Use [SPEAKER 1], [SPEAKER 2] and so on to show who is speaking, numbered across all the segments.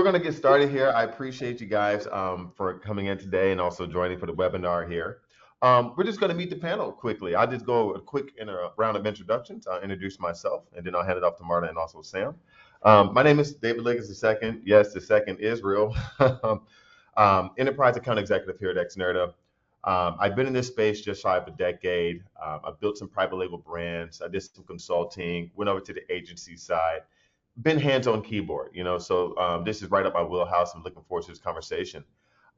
[SPEAKER 1] going to get started here. I appreciate you guys for coming in today and also joining for the webinar here. We're just going to meet the panel quickly. I'll just go a quick round of introductions. I'll introduce myself, and then I'll hand it off to Marta and also Sam. My name is David Liggins II. Yes, the second is real. Enterprise account executive here at Xnerda. I've been in this space just shy of a decade. I've built some private label brands. I did some consulting, went over to the agency side, been hands on keyboard, so this is right up my wheelhouse. I'm looking forward to this conversation.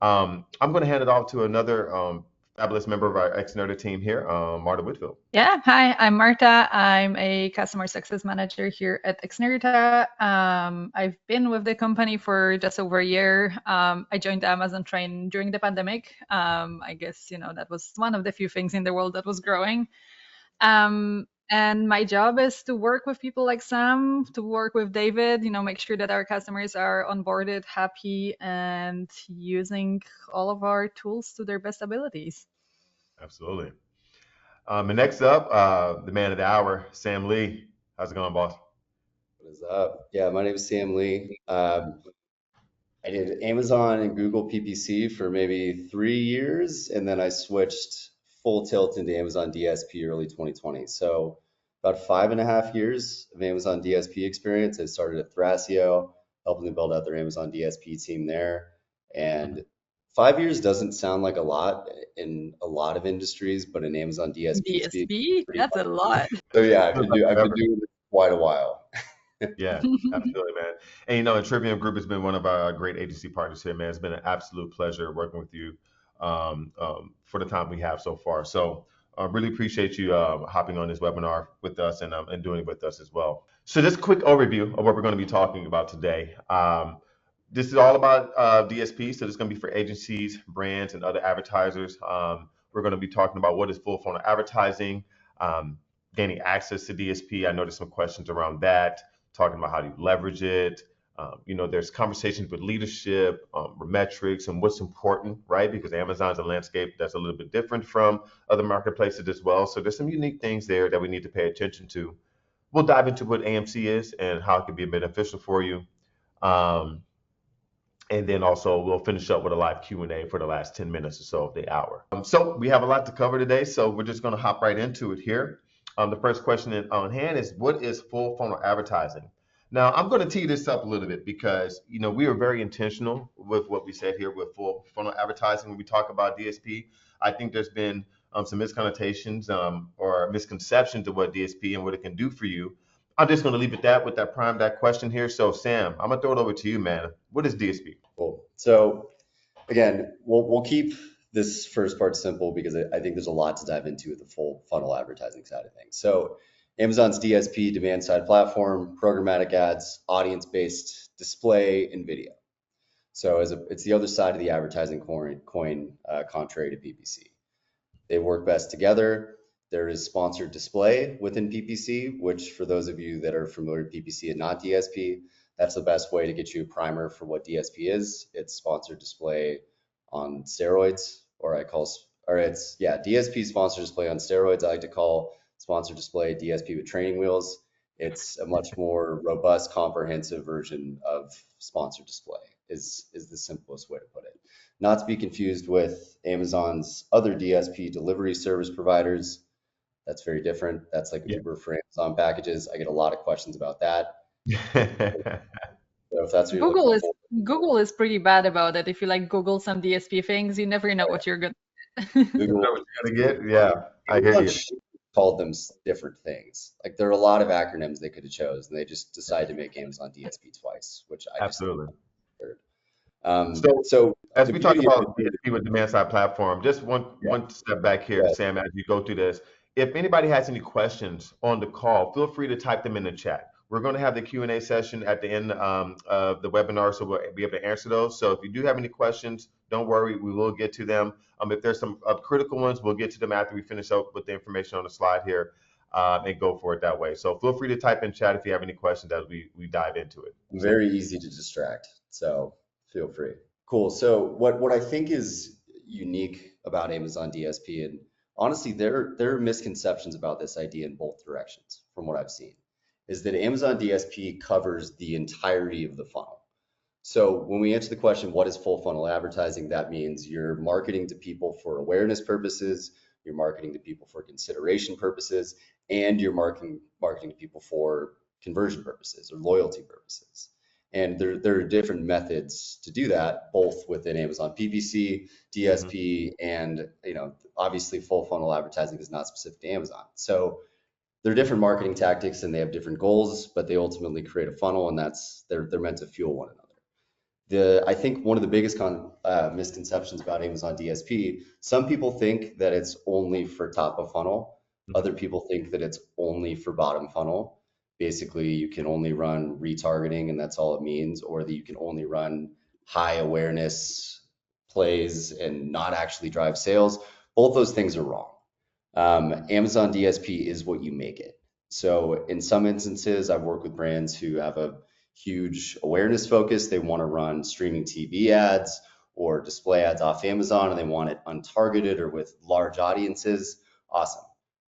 [SPEAKER 1] I'm going to hand it off to another fabulous member of our Xnerda team here, Marta Whitfield.
[SPEAKER 2] Yeah, hi, I'm Marta. I'm a customer success manager here at Xnerda. I've been with the company for just over a year. I joined the Amazon train during the pandemic. I guess, that was one of the few things in the world that was growing. And my job is to work with people like Sam, to work with David, make sure that our customers are onboarded, happy, and using all of our tools to their best abilities.
[SPEAKER 1] Absolutely. And next up, the man of the hour, Sam Lee. How's it going, boss?
[SPEAKER 3] What is up? Yeah, my name is Sam Lee. I did Amazon and Google PPC for maybe 3 years, and then I switched full tilt into Amazon DSP early 2020. So about 5.5 years of Amazon DSP experience. I started at Thrasio, helping them build out their Amazon DSP team there. And 5 years doesn't sound like a lot in a lot of industries, but in Amazon
[SPEAKER 2] DSP, that's a lot.
[SPEAKER 3] So yeah, I've been doing this quite a while.
[SPEAKER 1] Yeah, absolutely, man. And Trivium Group has been one of our great agency partners here, man. It's been an absolute pleasure working with you for the time we have so far. So I really appreciate you hopping on this webinar with us and doing it with us as well. So just a quick overview of what we're going to be talking about today. This is all about DSP, so this is going to be for agencies, brands, and other advertisers. We're going to be talking about what is full funnel advertising, gaining access to DSP. I noticed some questions around that, talking about how do you leverage it. There's conversations with leadership, metrics, and what's important, right? Because Amazon's a landscape that's a little bit different from other marketplaces as well. So there's some unique things there that we need to pay attention to. We'll dive into what AMC is and how it can be beneficial for you. And then also we'll finish up with a live Q&A for the last 10 minutes or so of the hour. So we have a lot to cover today, so we're just going to hop right into it here. The first question on hand is, what is full funnel advertising? Now, I'm going to tee this up a little bit because, we are very intentional with what we said here with full funnel advertising. When we talk about DSP, I think there's been some misconnotations or misconceptions of what DSP and what it can do for you. I'm just going to leave it that with that question here. So, Sam, I'm going to throw it over to you, man. What is DSP?
[SPEAKER 3] Cool. So, again, we'll keep this first part simple because I think there's a lot to dive into with the full funnel advertising side of things. So, Amazon's DSP, demand side platform, programmatic ads, audience-based display, and video. So it's the other side of the advertising coin, contrary to PPC. They work best together. There is sponsored display within PPC, which for those of you that are familiar with PPC and not DSP, that's the best way to get you a primer for what DSP is. It's sponsored display on steroids, DSP sponsored display on steroids. I like to call sponsored display DSP with training wheels. It's a much more robust, comprehensive version of sponsored display is the simplest way to put it. Not to be confused with Amazon's other DSP delivery service providers. That's very different. That's like Uber for Amazon packages. I get a lot of questions about that. So if that's what
[SPEAKER 2] Google is pretty bad about it. If you Google some DSP things, you never know what you're going to
[SPEAKER 1] Google know what you're going to get. Yeah, I hear you.
[SPEAKER 3] Called them different things. There are a lot of acronyms they could have chose, and they just decided to make Amazon DSP twice, which I
[SPEAKER 1] absolutely.
[SPEAKER 3] Just
[SPEAKER 1] so as we talk about DSP with demand side platform, just one step back here, Sam, as you go through this. If anybody has any questions on the call, feel free to type them in the chat. We're going to have the Q&A session at the end of the webinar, so we'll be able to answer those. So if you do have any questions, don't worry, we will get to them. If there's some critical ones, we'll get to them after we finish up with the information on the slide here and go for it that way. So feel free to type in chat if you have any questions as we dive into it.
[SPEAKER 3] Very easy to distract, so feel free. Cool. So what I think is unique about Amazon DSP, and honestly, there are misconceptions about this idea in both directions from what I've seen, is that Amazon DSP covers the entirety of the funnel. So when we answer the question, what is full funnel advertising? That means you're marketing to people for awareness purposes, you're marketing to people for consideration purposes, and you're marketing to people for conversion purposes or loyalty purposes. And there are different methods to do that, both within Amazon PPC, DSP, and obviously full funnel advertising is not specific to Amazon. So they're different marketing tactics and they have different goals, but they ultimately create a funnel, and they're meant to fuel one another. I think one of the biggest misconceptions about Amazon DSP, some people think that it's only for top of funnel. Other people think that it's only for bottom funnel. Basically, you can only run retargeting and that's all it means, or that you can only run high awareness plays and not actually drive sales. Both those things are wrong. Amazon DSP is what you make it. So in some instances, I've worked with brands who have a huge awareness focus. They want to run streaming TV ads or display ads off Amazon, and they want it untargeted or with large audiences. Awesome.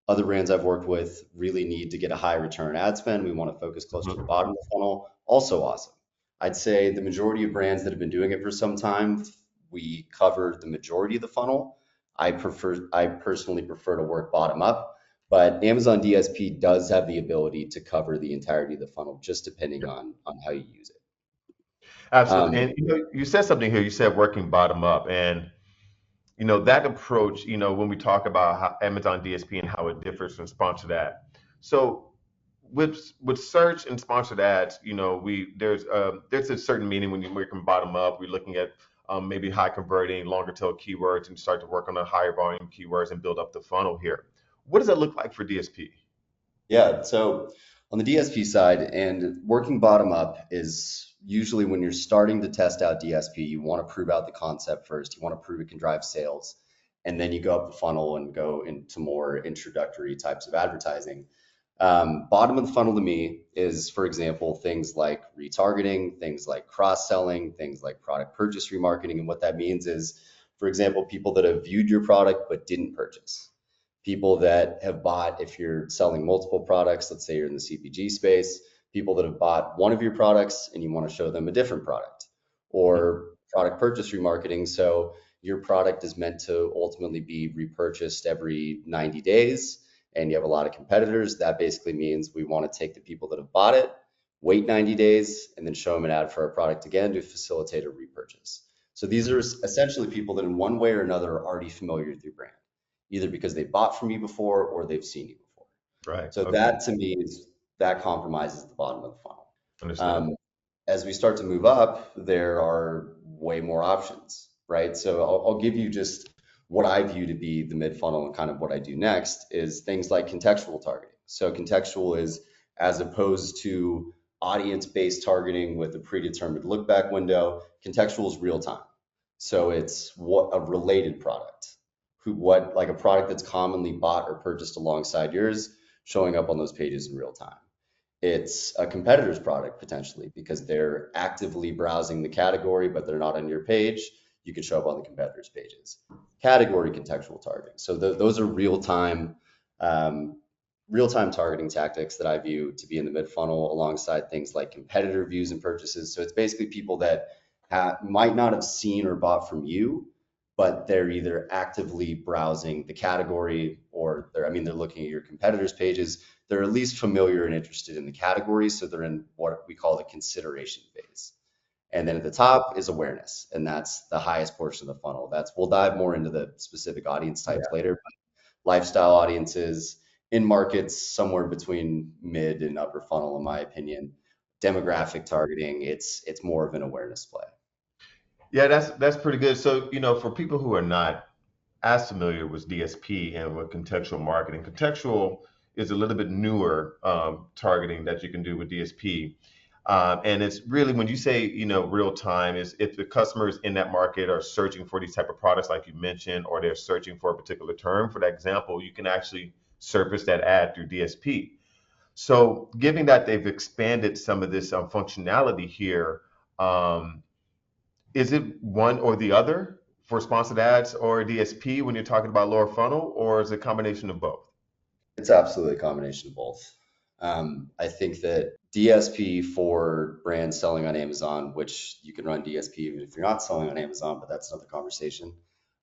[SPEAKER 3] Other brands I've worked with really need to get a high return ad spend. We want to focus closer to the bottom of the funnel. Also awesome. I'd say the majority of brands that have been doing it for some time, we cover the majority of the funnel. I personally prefer to work bottom up, but Amazon DSP does have the ability to cover the entirety of the funnel, just depending on how you use it.
[SPEAKER 1] Absolutely. And you said something here. You said working bottom up, and that approach. When we talk about how Amazon DSP and how it differs from sponsored ad. So with search and sponsored ads, there's a certain meaning when you're working bottom up. We're looking at maybe high converting, longer tail keywords, and start to work on the higher volume keywords and build up the funnel here. What does that look like for DSP?
[SPEAKER 3] Yeah, so on the DSP side, and working bottom up is usually when you're starting to test out DSP, you want to prove out the concept first. You want to prove it can drive sales, and then you go up the funnel and go into more introductory types of advertising. Bottom of the funnel to me is, for example, things like retargeting, things like cross-selling, things like product purchase remarketing. And what that means is, for example, people that have viewed your product but didn't purchase. People that have bought, if you're selling multiple products, let's say you're in the CPG space, people that have bought one of your products and you want to show them a different product, or product purchase remarketing. So your product is meant to ultimately be repurchased every 90 days and you have a lot of competitors. That basically means we want to take the people that have bought it, wait 90 days, and then show them an ad for our product again to facilitate a repurchase. So these are essentially people that in one way or another are already familiar with your brand, either because they bought from you before or they've seen you before.
[SPEAKER 1] Right.
[SPEAKER 3] So
[SPEAKER 1] Okay.
[SPEAKER 3] that to me that compromises the bottom of the funnel.
[SPEAKER 1] Understand.
[SPEAKER 3] As we start to move up, there are way more options, right? So I'll give you just what I view to be the mid funnel, and kind of what I do next is things like contextual targeting. So contextual is, as opposed to audience-based targeting with a predetermined look back window, contextual is real time. So it's what a related product, like a product that's commonly bought or purchased alongside yours, showing up on those pages in real time. It's a competitor's product potentially because they're actively browsing the category, but they're not on your page. You can show up on the competitors' pages. Category contextual targeting. So those are real-time targeting tactics that I view to be in the mid funnel, alongside things like competitor views and purchases. So it's basically people that might not have seen or bought from you, but they're either actively browsing the category or they're looking at your competitors' pages. They're at least familiar and interested in the category, so they're in what we call the consideration phase. And then at the top is awareness, and that's the highest portion of the funnel. We'll dive more into the specific audience types later, but lifestyle audiences in markets somewhere between mid and upper funnel, in my opinion. Demographic targeting, it's more of an awareness play.
[SPEAKER 1] Yeah, that's pretty good. So, for people who are not as familiar with DSP and with contextual marketing, contextual is a little bit newer targeting that you can do with DSP. And it's really, when you say, real time, is if the customers in that market are searching for these type of products, like you mentioned, or they're searching for a particular term. For that example, you can actually surface that ad through DSP. So given that they've expanded some of this functionality here, is it one or the other for sponsored ads or DSP when you're talking about lower funnel, or is it a combination of both?
[SPEAKER 3] It's absolutely a combination of both. I think that DSP for brands selling on Amazon, which you can run DSP even if you're not selling on Amazon, but that's another conversation.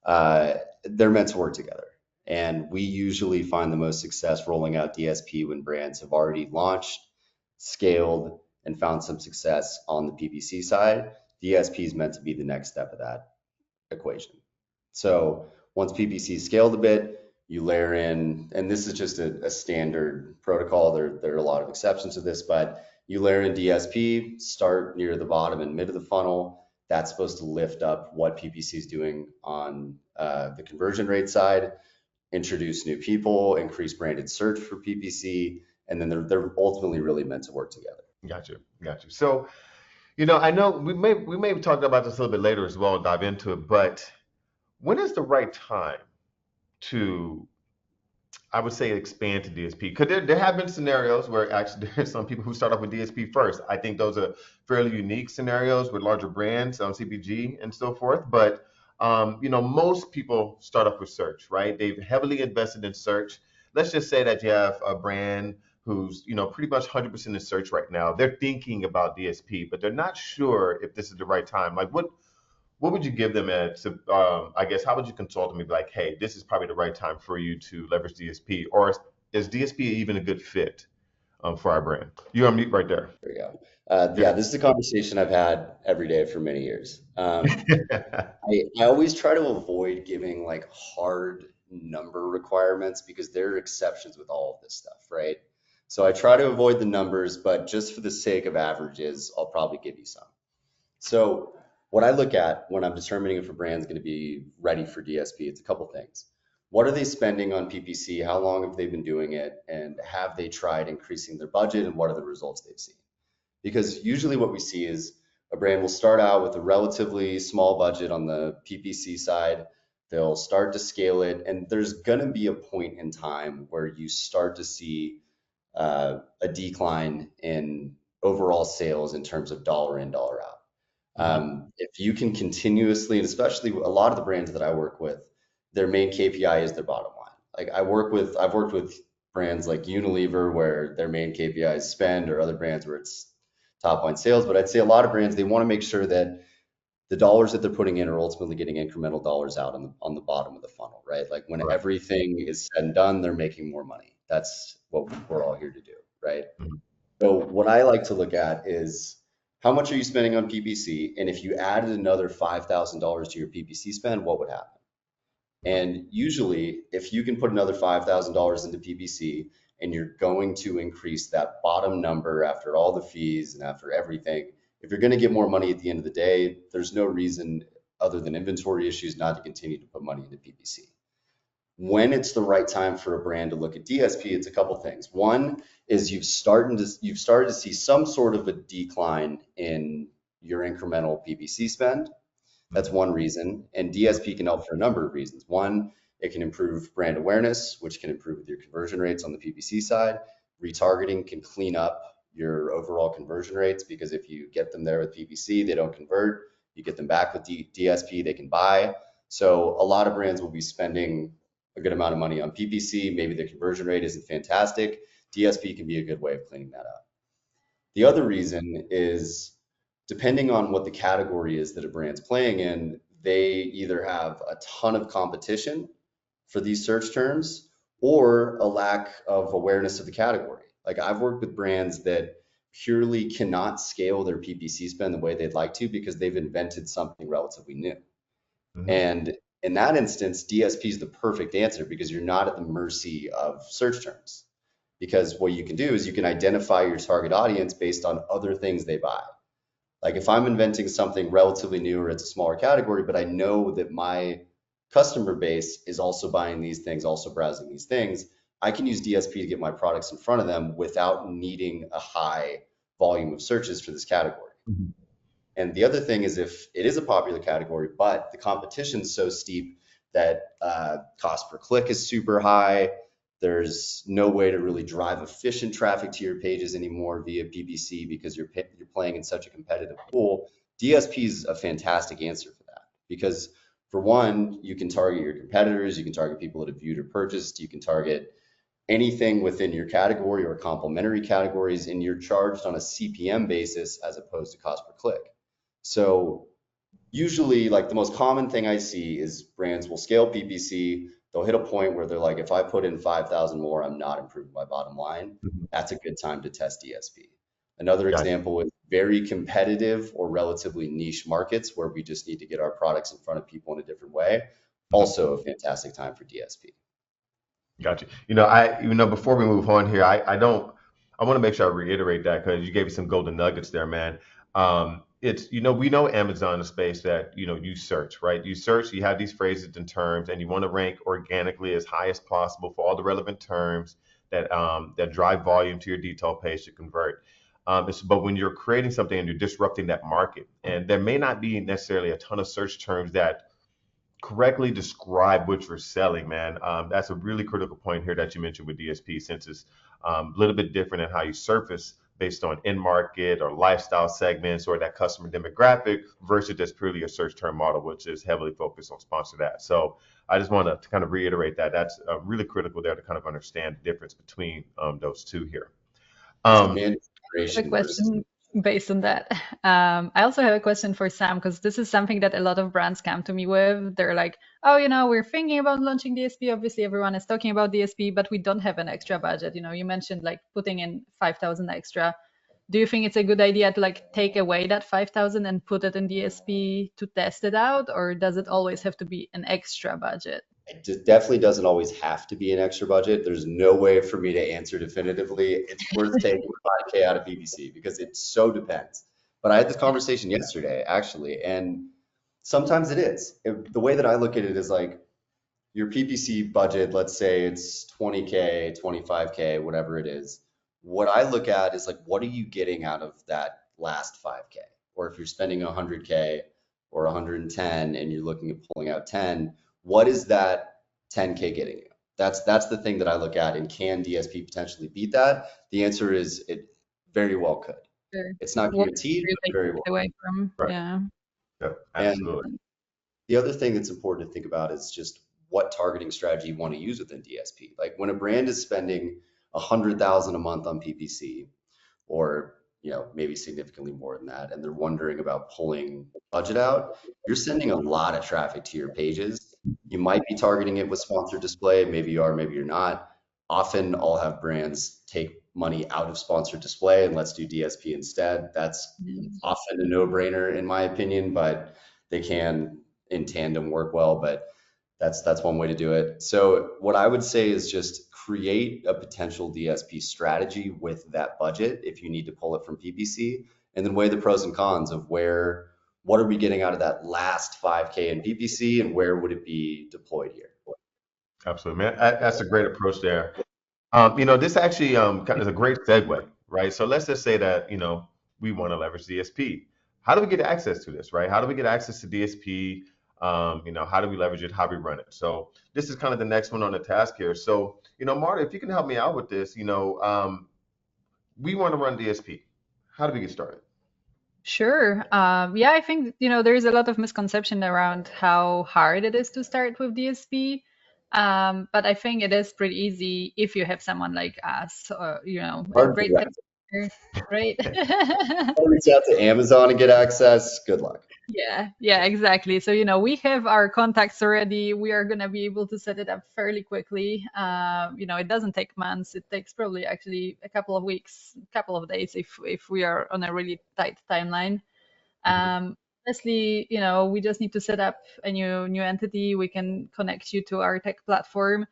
[SPEAKER 3] They're meant to work together. And we usually find the most success rolling out DSP when brands have already launched, scaled, and found some success on the PPC side. DSP is meant to be the next step of that equation. So once PPC scaled a bit, you layer in, and this is just a standard protocol. There are a lot of exceptions to this, but you layer in DSP, start near the bottom and mid of the funnel. That's supposed to lift up what PPC is doing on the conversion rate side, introduce new people, increase branded search for PPC, and then they're ultimately really meant to work together.
[SPEAKER 1] Got you. So, I know we may be talking about this a little bit later as well, dive into it, but when is the right time to, I would say, expand to DSP? Because there have been scenarios where actually there's some people who start off with DSP first. I think those are fairly unique scenarios with larger brands on CPG and so forth. But most people start off with search, right? They've heavily invested in search. Let's just say that you have a brand who's pretty much 100% in search right now. They're thinking about DSP, but they're not sure if this is the right time. Like what would you give them I guess, how would you consult them and be like, hey, this is probably the right time for you to leverage DSP, or is DSP even a good fit for our brand? You're on mute right there.
[SPEAKER 3] There you go. Yeah, this is a conversation I've had every day for many years. I always try to avoid giving like hard number requirements because there are exceptions with all of this stuff, right? So I try to avoid the numbers, but just for the sake of averages, I'll probably give you some. So what I look at when I'm determining if a brand's going to be ready for DSP, it's a couple things. What are they spending on PPC? How long have they been doing it? And have they tried increasing their budget? And what are the results they've seen? Because usually what we see is a brand will start out with a relatively small budget on the PPC side. They'll start to scale it. And there's going to be a point in time where you start to see a decline in overall sales in terms of dollar in, dollar out. If you can continuously, and especially a lot of the brands that I work with, their main KPI is their bottom line. Like I've worked with brands like Unilever where their main KPI is spend, or other brands where it's top line sales. But I'd say a lot of brands, they want to make sure that the dollars that they're putting in are ultimately getting incremental dollars out on the bottom of the funnel, right? Like when everything is said and done, they're making more money. That's what we're all here to do, right?
[SPEAKER 1] Mhm.
[SPEAKER 3] So what I like to look at is how much are you spending on PPC? And if you added another $5,000 to your PPC spend, what would happen? And usually, if you can put another $5,000 into PPC and you're going to increase that bottom number after all the fees and after everything, if you're going to get more money at the end of the day, there's no reason other than inventory issues not to continue to put money into PPC. When it's the right time for a brand to look at DSP, it's a couple things. One is you've started to see some sort of a decline in your incremental PPC spend. That's one reason. And DSP can help for a number of reasons. One, it can improve brand awareness, which can improve your conversion rates on the PPC side. Retargeting can clean up your overall conversion rates because if you get them there with PPC, they don't convert. You get them back with DSP, they can buy. So a lot of brands will be spending a good amount of money on PPC. Maybe the conversion rate isn't fantastic. DSP can be a good way of cleaning that up. The other reason is depending on what the category is that a brand's playing in, they either have a ton of competition for these search terms or a lack of awareness of the category. Like I've worked with brands that purely cannot scale their PPC spend the way they'd like to because they've invented something relatively new.
[SPEAKER 1] Mhm.
[SPEAKER 3] And in that instance, DSP is the perfect answer because you're not at the mercy of search terms. Because what you can do is you can identify your target audience based on other things they buy. Like if I'm inventing something relatively new or it's a smaller category, but I know that my customer base is also buying these things, also browsing these things, I can use DSP to get my products in front of them without needing a high volume of searches for this category.
[SPEAKER 1] Mhm.
[SPEAKER 3] And the other thing is if it is a popular category, but the competition is so steep that cost per click is super high, there's no way to really drive efficient traffic to your pages anymore via PPC because you're playing in such a competitive pool. DSP is a fantastic answer for that because for one, you can target your competitors, you can target people that have viewed or purchased, you can target anything within your category or complementary categories, and you're charged on a CPM basis as opposed to cost per click. So usually, like, the most common thing I see is brands will scale PPC. They'll hit a point where they're like, if I put in 5,000 more, I'm not improving my bottom line.
[SPEAKER 1] Mhm.
[SPEAKER 3] That's a good time to test DSP. Another
[SPEAKER 1] Gotcha.
[SPEAKER 3] example is very competitive or relatively niche markets where we just need to get our products in front of people in a different way.
[SPEAKER 1] Mhm.
[SPEAKER 3] Also a fantastic time for DSP.
[SPEAKER 1] Gotcha. Before we move on here, I want to make sure I reiterate that because you gave me some golden nuggets there, man. We know Amazon is a space that, you search, right? You search, you have these phrases and terms, and you want to rank organically as high as possible for all the relevant terms that drive volume to your detail page to convert. But when you're creating something and you're disrupting that market, and there may not be necessarily a ton of search terms that correctly describe what you're selling, man. That's a really critical point here that you mentioned with DSP, since it's a little bit different in how you surface based on end market or lifestyle segments or that customer demographic versus just purely a search term model, which is heavily focused on sponsored ads. So I just want to kind of reiterate that that's really critical there to kind of understand the difference between those two here.
[SPEAKER 3] It's
[SPEAKER 1] Um,
[SPEAKER 3] demand
[SPEAKER 2] A
[SPEAKER 3] generation versus.
[SPEAKER 2] question based on that. I also have a question for Sam because this is something that a lot of brands come to me with. They're like, oh, we're thinking about launching DSP. Obviously, everyone is talking about DSP, but we don't have an extra budget. You mentioned like putting in 5,000 extra. Do you think it's a good idea to like take away that 5,000 and put it in DSP to test it out, or does it always have to be an extra budget?
[SPEAKER 3] It definitely doesn't always have to be an extra budget. There's no way for me to answer definitively. It's worth taking 5K out of PPC because it so depends. But I had this conversation yesterday, actually, and sometimes it is. The way that I look at it is like your PPC budget, let's say it's 20K, 25K, whatever it is. What I look at is like, what are you getting out of that last 5K? Or if you're spending 100K or 110 and you're looking at pulling out 10, what is that 10K getting you? That's the thing that I look at. And can DSP potentially beat that? The answer is it very well could.
[SPEAKER 2] Sure.
[SPEAKER 3] It's not
[SPEAKER 2] What
[SPEAKER 3] guaranteed,
[SPEAKER 2] do you
[SPEAKER 3] but
[SPEAKER 2] take
[SPEAKER 3] very
[SPEAKER 2] it
[SPEAKER 3] well.
[SPEAKER 2] away from?
[SPEAKER 1] right.
[SPEAKER 2] Yeah.
[SPEAKER 1] Yeah,
[SPEAKER 3] And
[SPEAKER 1] absolutely.
[SPEAKER 3] the other thing that's important to think about is just what targeting strategy you want to use within DSP. Like when a brand is spending 100,000 a month on PPC, or maybe significantly more than that, and they're wondering about pulling budget out, you're sending a lot of traffic to your pages. You might be targeting it with sponsored display. Maybe you are, maybe you're not. Often I'll have brands take money out of sponsored display and let's do DSP instead. That's often a no-brainer in my opinion, but they can in tandem work well. But that's one way to do it. So what I would say is just create a potential DSP strategy with that budget if you need to pull it from PPC, and then weigh the pros and cons of what are we getting out of that last 5K in PPC and where would it be deployed here?
[SPEAKER 1] Absolutely, man. That's a great approach there. This actually kind of is a great segue, right? So let's just say that, we want to leverage DSP. How do we get access to this, right? How do we get access to DSP? How do we leverage it? How do we run it? So this is kind of the next one on the task here. So, Marta, if you can help me out with this, we want to run DSP. How do we get started?
[SPEAKER 2] Sure. Yeah, I think, there is a lot of misconception around how hard it is to start with DSP. But I think it is pretty easy if you have someone like us, or, a
[SPEAKER 3] Hard to
[SPEAKER 2] great
[SPEAKER 3] do
[SPEAKER 2] tech, right?
[SPEAKER 3] reach out to Amazon and get access. Good luck.
[SPEAKER 2] Yeah, exactly. So, we have our contacts already. We are going to be able to set it up fairly quickly. It doesn't take months. It takes probably actually a couple of weeks, couple of days if we are on a really tight timeline.
[SPEAKER 1] Mhm.
[SPEAKER 2] Honestly, we just need to set up a new entity. We can connect you to our tech platform,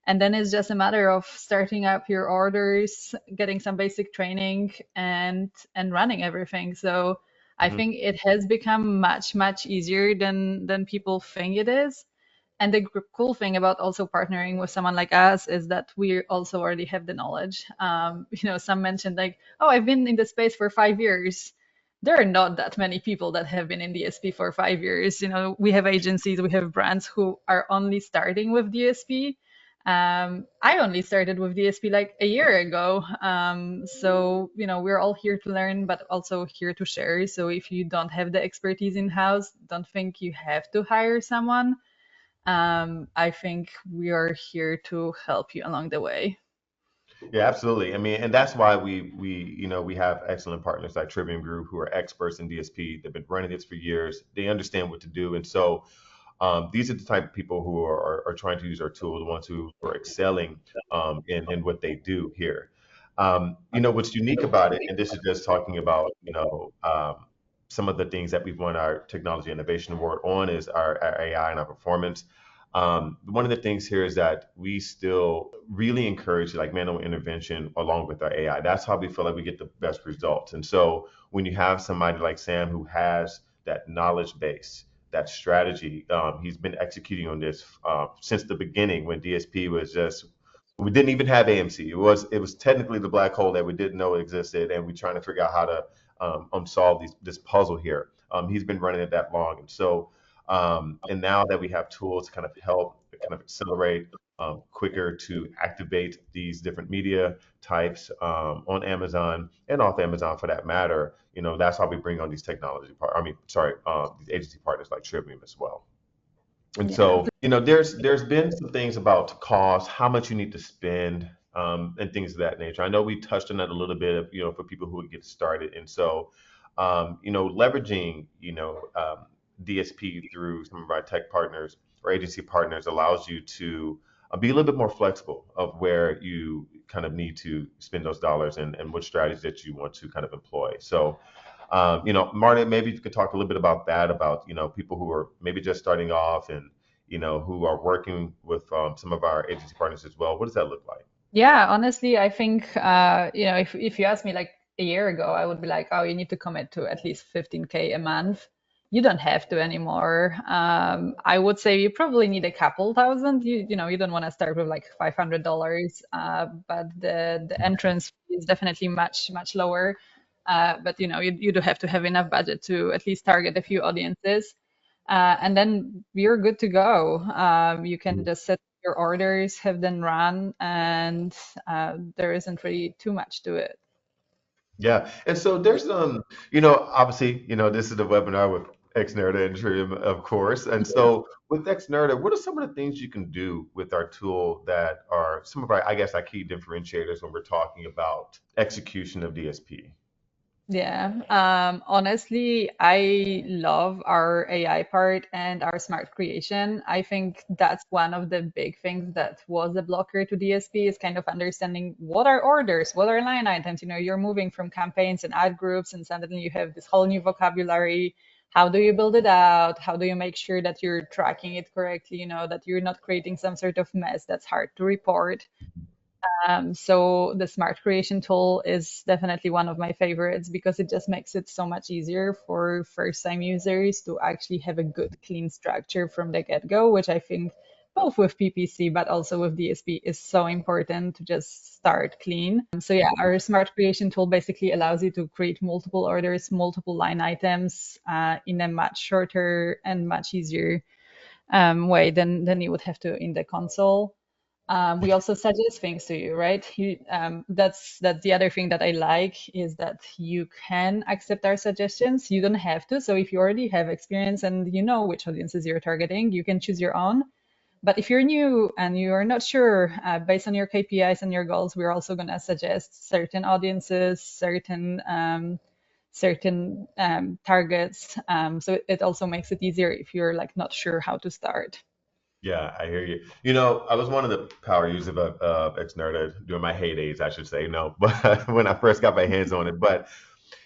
[SPEAKER 2] and then it's just a matter of starting up your orders, getting some basic training, and running everything. So I
[SPEAKER 1] Mhm.
[SPEAKER 2] think it has become much easier than people think it is. And the cool thing about also partnering with someone like us is that we also already have the knowledge. Some mentioned like, oh, I've been in the space for 5 years. There are not that many people that have been in DSP for 5 years. We have agencies, we have brands who are only starting with DSP. I only started with DSP like a year ago. So, we're all here to learn, but also here to share. So if you don't have the expertise in house, don't think you have to hire someone. I think we are here to help you along the way.
[SPEAKER 1] Yeah, absolutely. I mean, and that's why we have excellent partners like Trivium Group who are experts in DSP. They've been running this for years. They understand what to do, and so these are the type of people who are trying to use our tool, the ones who are excelling in what they do here. What's unique about it, and this is just talking about, some of the things that we've won our Technology Innovation Award on is our AI and our performance. One of the things here is that we still really encourage like manual intervention along with our AI. That's how we feel like we get the best results. And so when you have somebody like Sam who has that knowledge base, that strategy. He's been executing on this since the beginning when DSP was just we didn't even have AMC. It was technically the black hole that we didn't know existed, and we're trying to figure out how to unsolve this puzzle here. He's been running it that long, and so and now that we have tools to kind of help kind of accelerate quicker to activate these different media types on Amazon and off Amazon for that matter, that's why we bring on these these agency partners like Trivium as well. And
[SPEAKER 2] Yeah.
[SPEAKER 1] so, there's been some things about cost, how much you need to spend, and things of that nature. I know we touched on that a little bit, for people who would get started. And so, leveraging, DSP through some of our tech partners or agency partners allows you to be a little bit more flexible of where you kind of need to spend those dollars and what strategies that you want to kind of employ. So, Martin, maybe you could talk a little bit about that, about, people who are maybe just starting off and, who are working with some of our agency partners as well. What does that look like?
[SPEAKER 2] Yeah, honestly, I think if you asked me like a year ago, I would be like, oh, you need to commit to at least 15K a month. You don't have to anymore. I would say you probably need a couple thousand. You don't want to start with like $500, but the entrance fee is definitely much lower. But you do have to have enough budget to at least target a few audiences. And then you're good to go. You can just set your orders, have them run, and there isn't really too much to it.
[SPEAKER 1] Yeah, and so there's obviously, this is the webinar with Xnerda and Trium, of course. And so with Xnerda, what are some of the things you can do with our tool that are some of our, I guess, our key differentiators when we're talking about execution of DSP?
[SPEAKER 2] Yeah, honestly, I love our AI part and our smart creation. I think that's one of the big things that was a blocker to DSP is kind of understanding what are orders, what are line items. You're moving from campaigns and ad groups, and suddenly you have this whole new vocabulary. How do you build it out? How do you make sure that you're tracking it correctly? That you're not creating some sort of mess that's hard to report. So the smart creation tool is definitely one of my favorites because it just makes it so much easier for first-time users to actually have a good, clean structure from the get-go, which I think both with PPC but also with DSP is so important to just start clean. So yeah, our smart creation tool basically allows you to create multiple orders, multiple line items in a much shorter and much easier way than you would have to in the console. We also suggest things to you, right? That's the other thing that I like is that you can accept our suggestions. You don't have to. So if you already have experience and you know which audiences you're targeting, you can choose your own. But if you're new and you are not sure, based on your KPIs and your goals, we're also going to suggest certain audiences, certain targets. So it also makes it easier if you're like not sure how to start.
[SPEAKER 1] Yeah, I hear you. I was one of the power users of Xnerda during my heydays, I should say, no, but when I first got my hands on it. But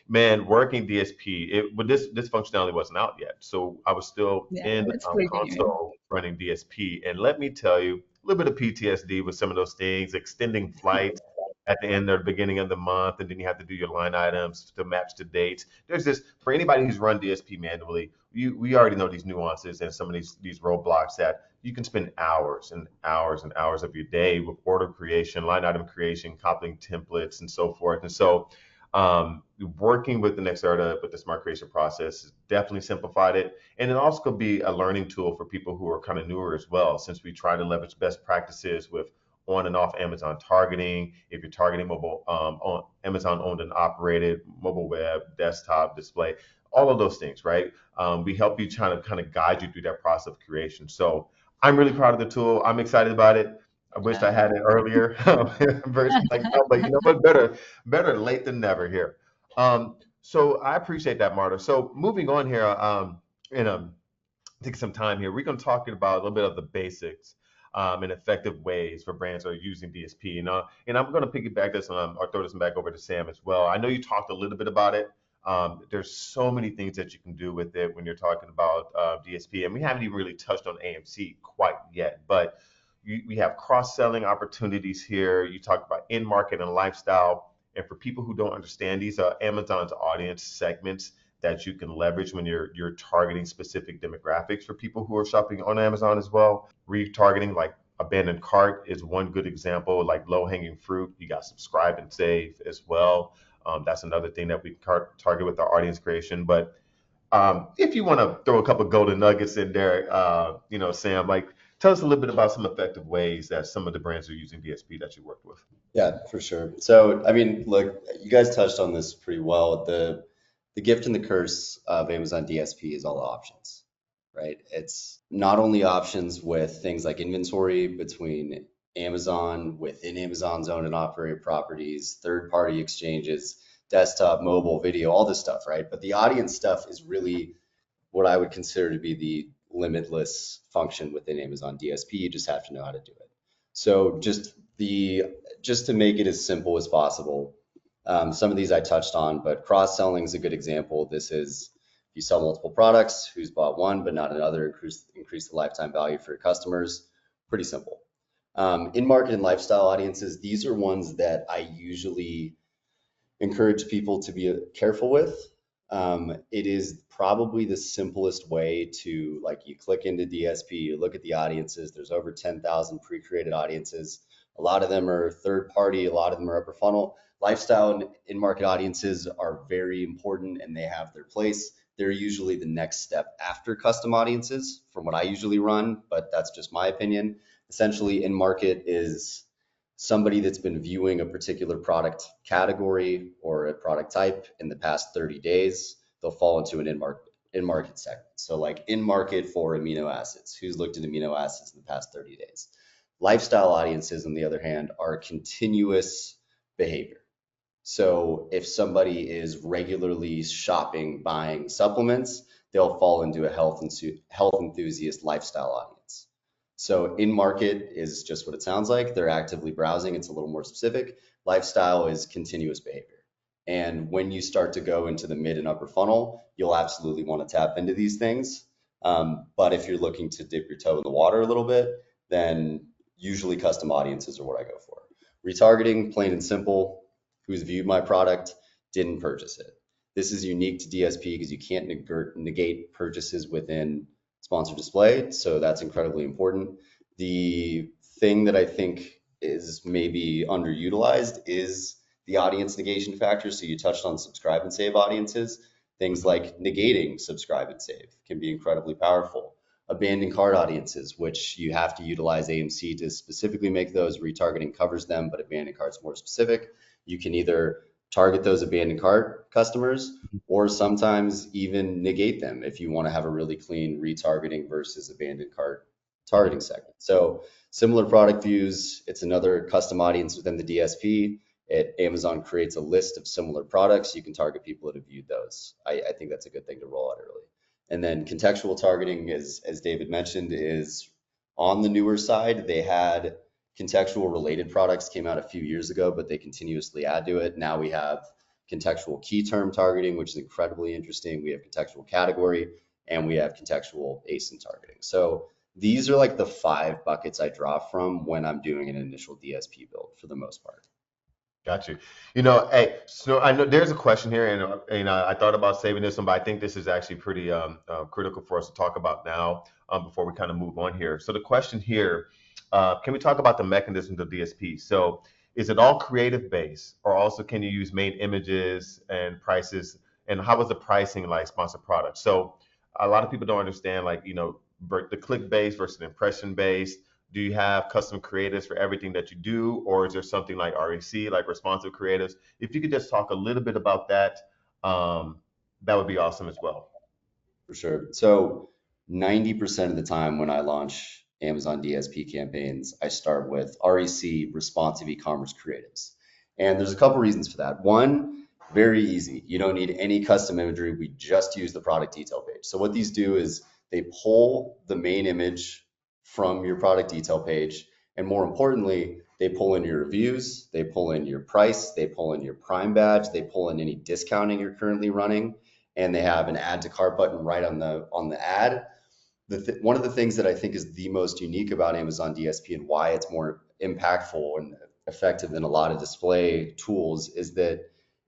[SPEAKER 1] man, working DSP, but this functionality wasn't out yet, so I was still
[SPEAKER 2] Yeah,
[SPEAKER 1] in
[SPEAKER 2] it's pretty new.
[SPEAKER 1] console running DSP, and let me tell you, a little bit of PTSD with some of those things, extending flights at the end or the beginning of the month, and then you have to do your line items to match the dates. There's this for anybody who's run DSP manually. We already know these nuances and some of these roadblocks that you can spend hours and hours and hours of your day with order creation, line item creation, copying templates, and so forth. And so working with the Nexarta with the smart creation process has definitely simplified it. And it also could be a learning tool for people who are kind of newer as well, since we try to leverage best practices with on and off Amazon targeting. If you're targeting mobile, on Amazon owned and operated, mobile web, desktop, display, all of those things, right? We help you kind of guide you through that process of creation. So I'm really proud of the tool. I'm excited about it. I wish I had it earlier versus like now, but you know what? Better late than never here. So I appreciate that, Marta. So moving on here, in take some time here. We're going to talk about a little bit of the basics and effective ways for brands that are using DSP. And I'm going to piggyback this or throw this back over to Sam as well. I know you talked a little bit about it. There's so many things that you can do with it when you're talking about DSP, and we haven't even really touched on AMC quite yet. But we have cross-selling opportunities here. You talked about in-market and lifestyle, and for people who don't understand, these are Amazon's audience segments that you can leverage when you're targeting specific demographics for people who are shopping on Amazon as well. Retargeting, like abandoned cart, is one good example. Like low hanging fruit, you got subscribe and save as well. That's another thing that we target with our audience creation. But if you want to throw a couple golden nuggets in there, Sam, like tell us a little bit about some effective ways that some of the brands are using DSP that you worked with.
[SPEAKER 3] Yeah, for sure. So, I mean, look, you guys touched on this pretty well. The gift and the curse of Amazon DSP is all the options, right? It's not only options with things like inventory between Amazon, within Amazon's owned and operated properties, third-party exchanges, desktop, mobile, video, all this stuff, right? But the audience stuff is really what I would consider to be the limitless function within Amazon DSP. You just have to know how to do it. So just to make it as simple as possible, some of these I touched on, but cross-selling is a good example. This is if you sell multiple products, who's bought one but not another, increase the lifetime value for your customers. Pretty simple. In-market and lifestyle audiences, these are ones that I usually encourage people to be careful with. It is probably the simplest way to, like, you click into DSP, you look at the audiences, there's over 10,000 pre-created audiences. A lot of them are third party, a lot of them are upper funnel. Lifestyle and in-market audiences are very important and they have their place. They're usually the next step after custom audiences from what I usually run, but that's just my opinion. Essentially, in-market is somebody that's been viewing a particular product category or a product type in the past 30 days. They'll fall into an in-market segment. So like in-market for amino acids, who's looked at amino acids in the past 30 days. Lifestyle audiences, on the other hand, are continuous behavior. So if somebody is regularly shopping, buying supplements, they'll fall into a health enthusiast lifestyle audience. So in market is just what it sounds like. They're actively browsing. It's a little more specific. Lifestyle is continuous behavior. And when you start to go into the mid and upper funnel, you'll absolutely want to tap into these things. But if you're looking to dip your toe in the water a little bit, then usually custom audiences are what I go for. Retargeting, plain and simple, who's viewed my product, didn't purchase it. This is unique to DSP because you can't negate purchases within sponsored display. So that's incredibly important. The thing that I think is maybe underutilized is the audience negation factor. So you touched on subscribe and save audiences. Things like negating subscribe and save can be incredibly powerful. Abandoned cart audiences, which you have to utilize AMC to specifically make those. Retargeting covers them, but abandoned cart's more specific. You can either target those abandoned cart customers or sometimes even negate them if you want to have a really clean retargeting versus abandoned cart targeting segment. So similar product views, it's another custom audience within the DSP. Amazon creates a list of similar products. You can target people that have viewed those. I think that's a good thing to roll out early. And then contextual targeting, as David mentioned, is on the newer side. They had contextual related products came out a few years ago, but they continuously add to it. Now we have contextual key term targeting, which is incredibly interesting. We have contextual category and we have contextual ASIN targeting. So these are like the 5 buckets I draw from when I'm doing an initial DSP build for the most part.
[SPEAKER 1] Got you. Hey, so I know there's a question here, and I thought about saving this one, but I think this is actually pretty critical for us to talk about now before we kind of move on here. So the question here, can we talk about the mechanisms of DSP? So is it all creative based, or also can you use main images and prices? And how is the pricing like sponsored products? So a lot of people don't understand, like, the click based versus impression based. Do you have custom creatives for everything that you do, or is there something like REC, like responsive creatives? If you could just talk a little bit about that, that would be awesome as well.
[SPEAKER 3] For sure. So 90% of the time when I launch Amazon DSP campaigns, I start with REC, responsive e-commerce creatives. And there's a couple reasons for that. One, very easy. You don't need any custom imagery. We just use the product detail page. So what these do is they pull the main image from your product detail page. And more importantly, they pull in your reviews, they pull in your price, they pull in your Prime badge, they pull in any discounting you're currently running, and they have an add to cart button right on the ad. One of the things that I think is the most unique about Amazon DSP and why it's more impactful and effective than a lot of display tools is that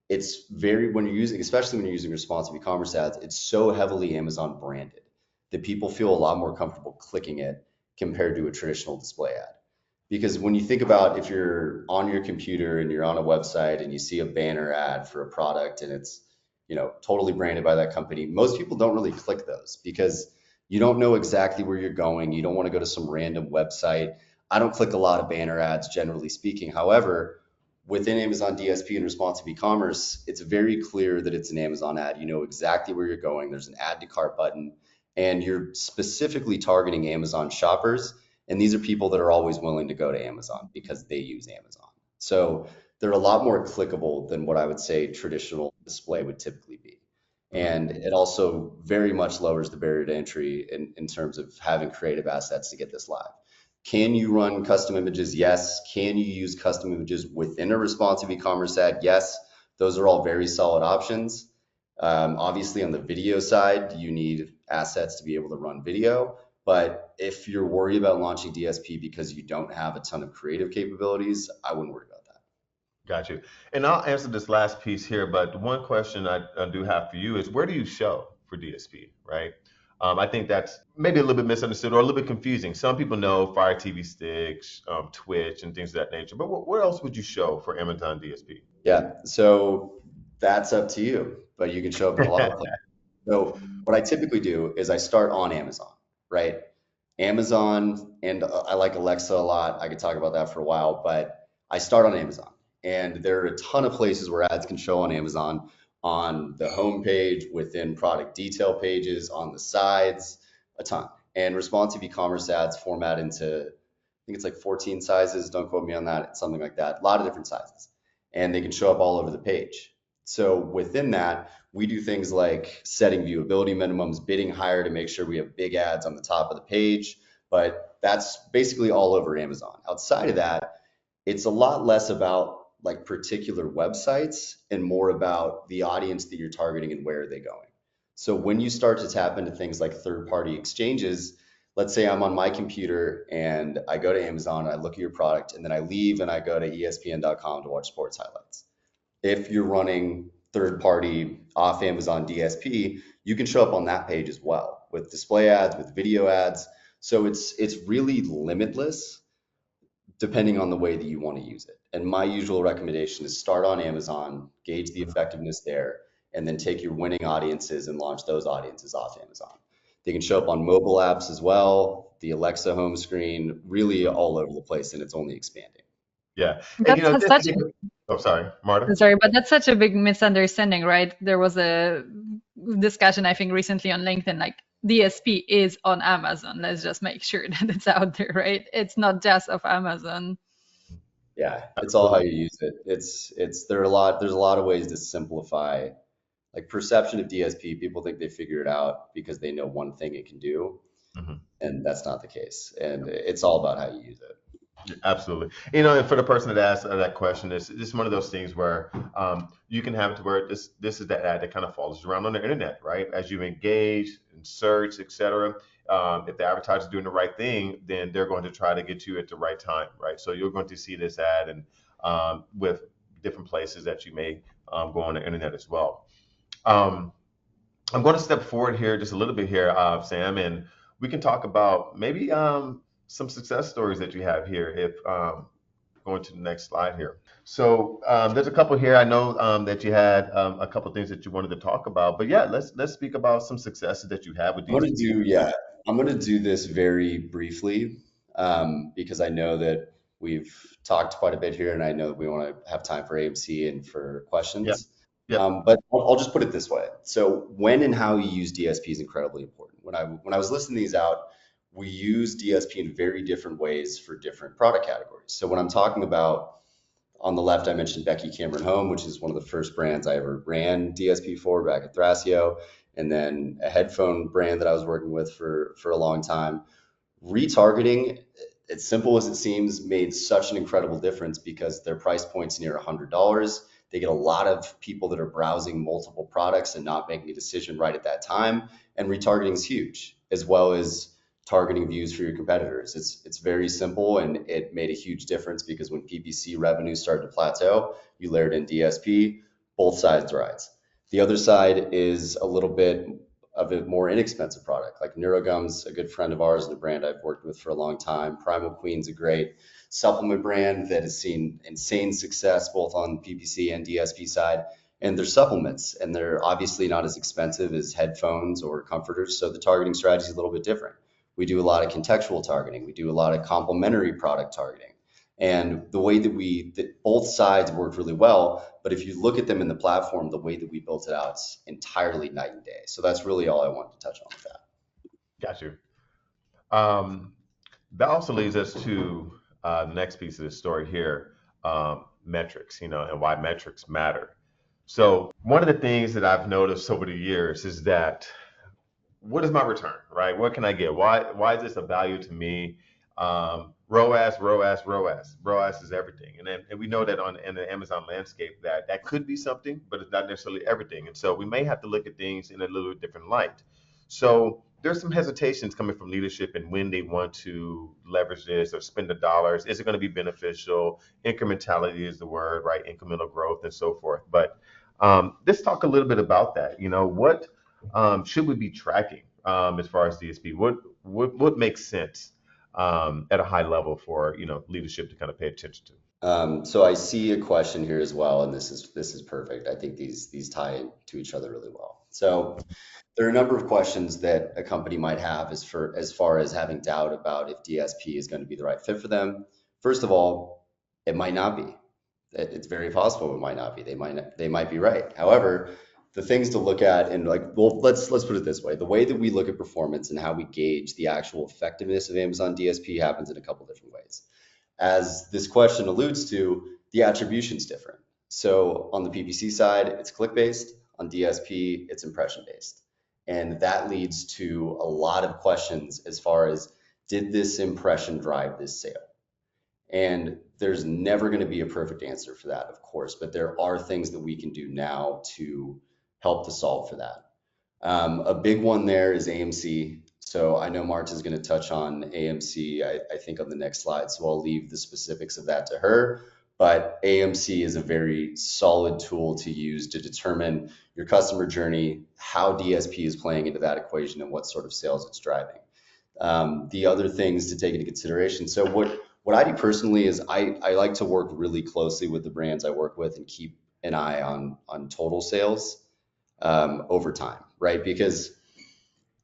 [SPEAKER 3] it's when you're using, especially when you're using responsive e-commerce ads, it's so heavily Amazon branded that people feel a lot more comfortable clicking it compared to a traditional display ad. Because when you think about if you're on your computer and you're on a website and you see a banner ad for a product and it's, totally branded by that company, most people don't really click those because you don't know exactly where you're going. You don't want to go to some random website. I don't click a lot of banner ads, generally speaking. However, within Amazon DSP and responsive e-commerce, it's very clear that it's an Amazon ad. You know exactly where you're going. There's an add to cart button, and you're specifically targeting Amazon shoppers. And these are people that are always willing to go to Amazon because they use Amazon. So they're a lot more clickable than what I would say traditional display would typically be. And it also very much lowers the barrier to entry in terms of having creative assets to get this live. Can you run custom images? Yes. Can you use custom images within a responsive e-commerce ad? Yes. Those are all very solid options. Obviously, on the video side, you need assets to be able to run video. But if you're worried about launching DSP because you don't have a ton of creative capabilities, I wouldn't worry about that.
[SPEAKER 1] Got you. And I'll answer this last piece here, but one question I do have for you is where do you show for DSP, right? I think that's maybe a little bit misunderstood or a little bit confusing. Some people know Fire TV Sticks, Twitch, and things of that nature, but where else would you show for Amazon DSP?
[SPEAKER 3] Yeah, so that's up to you, but you can show up in a lot of places. So what I typically do is I start on Amazon, right? Amazon, and I like Alexa a lot. I could talk about that for a while, but I start on Amazon. And there are a ton of places where ads can show on Amazon, on the home page, within product detail pages, on the sides, a ton. And responsive e-commerce ads format into, I think it's like 14 sizes. Don't quote me on that. It's something like that. A lot of different sizes. And they can show up all over the page. So within that, we do things like setting viewability minimums, bidding higher to make sure we have big ads on the top of the page. But that's basically all over Amazon. Outside of that, it's a lot less about like particular websites and more about the audience that you're targeting and where are they going. So when you start to tap into things like third-party exchanges, let's say I'm on my computer and I go to Amazon, I look at your product, and then I leave and I go to ESPN.com to watch sports highlights. If you're running third-party off Amazon DSP, you can show up on that page as well with display ads, with video ads. So it's really limitless depending on the way that you want to use it. And my usual recommendation is start on Amazon, gauge the effectiveness there, and then take your winning audiences and launch those audiences off Amazon. They can show up on mobile apps as well, the Alexa home screen, really all over the place, and it's only expanding.
[SPEAKER 1] Yeah. And
[SPEAKER 2] That's such
[SPEAKER 1] oh, sorry, Marta.
[SPEAKER 2] Sorry, but that's such a big misunderstanding, right? There was a discussion, I think, recently on LinkedIn, like DSP is on Amazon. Let's just make sure that it's out there, right? It's not just of Amazon.
[SPEAKER 3] Yeah, it's all how you use it. There's a lot of ways to simplify like perception of DSP. People think they figure it out because they know one thing it can do, and that's not the case. And it's all about how you use it.
[SPEAKER 1] Absolutely. And for the person that asked that question, it's just one of those things where you can have it to where this is that ad that kind of follows around on the internet, right? As you engage and search, etc. If the advertiser is doing the right thing, then they're going to try to get you at the right time, right? So you're going to see this ad and with different places that you may go on the internet as well. I'm going to step forward here just a little bit here, Sam, and we can talk about maybe some success stories that you have here if going to the next slide here. So there's a couple here. I know that you had a couple things that you wanted to talk about, but yeah, let's speak about some successes that you have with these.
[SPEAKER 3] I'm going to do this very briefly because I know that we've talked quite a bit here and I know that we want to have time for AMC and for questions. But I'll just put it this way. So when and how you use DSP is incredibly important. When I was listing these out, we use DSP in very different ways for different product categories. So when I'm talking about, on the left, I mentioned Becky Cameron Home, which is one of the first brands I ever ran DSP for back at Thrasio, and then a headphone brand that I was working with for a long time. Retargeting, as simple as it seems, made such an incredible difference because their price point's near $100. They get a lot of people that are browsing multiple products and not making a decision right at that time. And retargeting is huge, as well as targeting views for your competitors. It's very simple, and it made a huge difference because when PPC revenue started to plateau, you layered in DSP, both sides rise. The other side is a little bit of a more inexpensive product, like NeuroGum's a good friend of ours and a brand I've worked with for a long time. Primal Queen's a great supplement brand that has seen insane success both on PPC and DSP side. And they're supplements, and they're obviously not as expensive as headphones or comforters. So the targeting strategy is a little bit different. We do a lot of contextual targeting. We do a lot of complementary product targeting. And the way that both sides work really well, but if you look at them in the platform, the way that we built it out, it's entirely night and day. So that's really all I wanted to touch on with that.
[SPEAKER 1] Got you. That also leads us to the next piece of the story here, metrics, and why metrics matter. So one of the things that I've noticed over the years is that what is my return, right? What can I get? Why is this a value to me? ROAS is everything, and we know that in the Amazon landscape that could be something, but it's not necessarily everything. And so we may have to look at things in a little different light. So there's some hesitations coming from leadership and when they want to leverage this or spend the dollars. Is it going to be beneficial? Incrementality is the word, right? Incremental growth and so forth. But let's talk a little bit about that. What should we be tracking as far as DSP? What makes sense at a high level for leadership to kind of pay attention to?
[SPEAKER 3] So I see a question here as well, and this is perfect. I think these tie to each other really well. So there are a number of questions that a company might have as far as having doubt about if DSP is going to be the right fit for them. First of all, it might not be. It's very possible it might not be. They might be right. However, the things to look at, and let's put it this way: the way that we look at performance and how we gauge the actual effectiveness of Amazon DSP happens in a couple different ways. As this question alludes to, the attribution's different. So on the PPC side, it's click-based. On DSP, it's impression-based. And that leads to a lot of questions as far as, did this impression drive this sale? And there's never going to be a perfect answer for that, of course, but there are things that we can do now to help to solve for that. A big one there is AMC. So I know Marta is going to touch on AMC, I think, on the next slide. So I'll leave the specifics of that to her. But AMC is a very solid tool to use to determine your customer journey, how DSP is playing into that equation, and what sort of sales it's driving. The other things to take into consideration. So what I do personally is I like to work really closely with the brands I work with and keep an eye on total sales over time, right? Because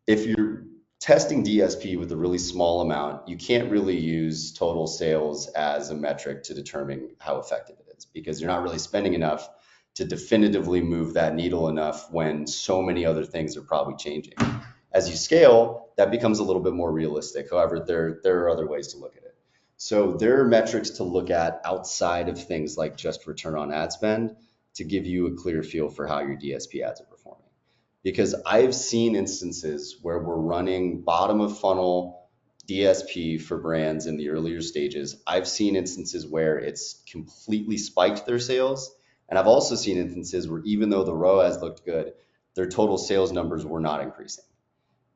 [SPEAKER 3] if you're testing DSP with a really small amount, you can't really use total sales as a metric to determine how effective it is, because you're not really spending enough to definitively move that needle enough when so many other things are probably changing. As you scale, that becomes a little bit more realistic. However, there are other ways to look at it. So there are metrics to look at outside of things like just return on ad spend to give you a clear feel for how your DSP ads are performing. Because I've seen instances where we're running bottom of funnel DSP for brands in the earlier stages. I've seen instances where it's completely spiked their sales. And I've also seen instances where even though the ROAS looked good, their total sales numbers were not increasing.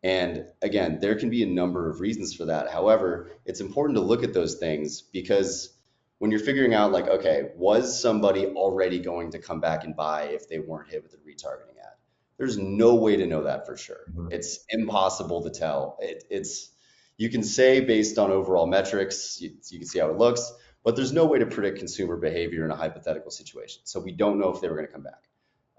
[SPEAKER 3] And again, there can be a number of reasons for that. However, it's important to look at those things because when you're figuring out like, okay, was somebody already going to come back and buy if they weren't hit with a retargeting ad? There's no way to know that for sure. It's impossible to tell. You can say based on overall metrics, you can see how it looks, but there's no way to predict consumer behavior in a hypothetical situation. So we don't know if they were going to come back.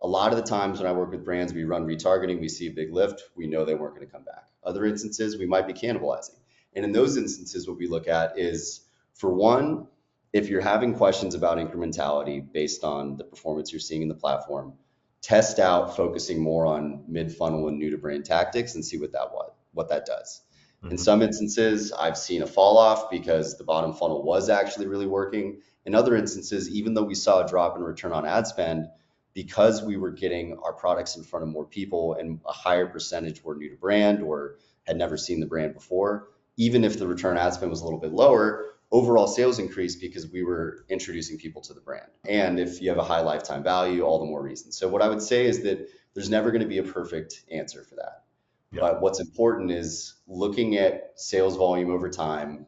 [SPEAKER 3] A lot of the times when I work with brands, we run retargeting, we see a big lift, we know they weren't going to come back. Other instances, we might be cannibalizing. And in those instances, what we look at is, for one, if you're having questions about incrementality based on the performance you're seeing in the platform, test out focusing more on mid-funnel and new-to-brand tactics and see what that does. In some instances, I've seen a fall off because the bottom funnel was actually really working. In other instances, even though we saw a drop in return on ad spend, because we were getting our products in front of more people and a higher percentage were new to brand or had never seen the brand before, even if the return ad spend was a little bit lower, overall sales increased because we were introducing people to the brand. And if you have a high lifetime value, all the more reason. So what I would say is that there's never going to be a perfect answer for that.
[SPEAKER 1] Yeah.
[SPEAKER 3] But what's important is looking at sales volume over time,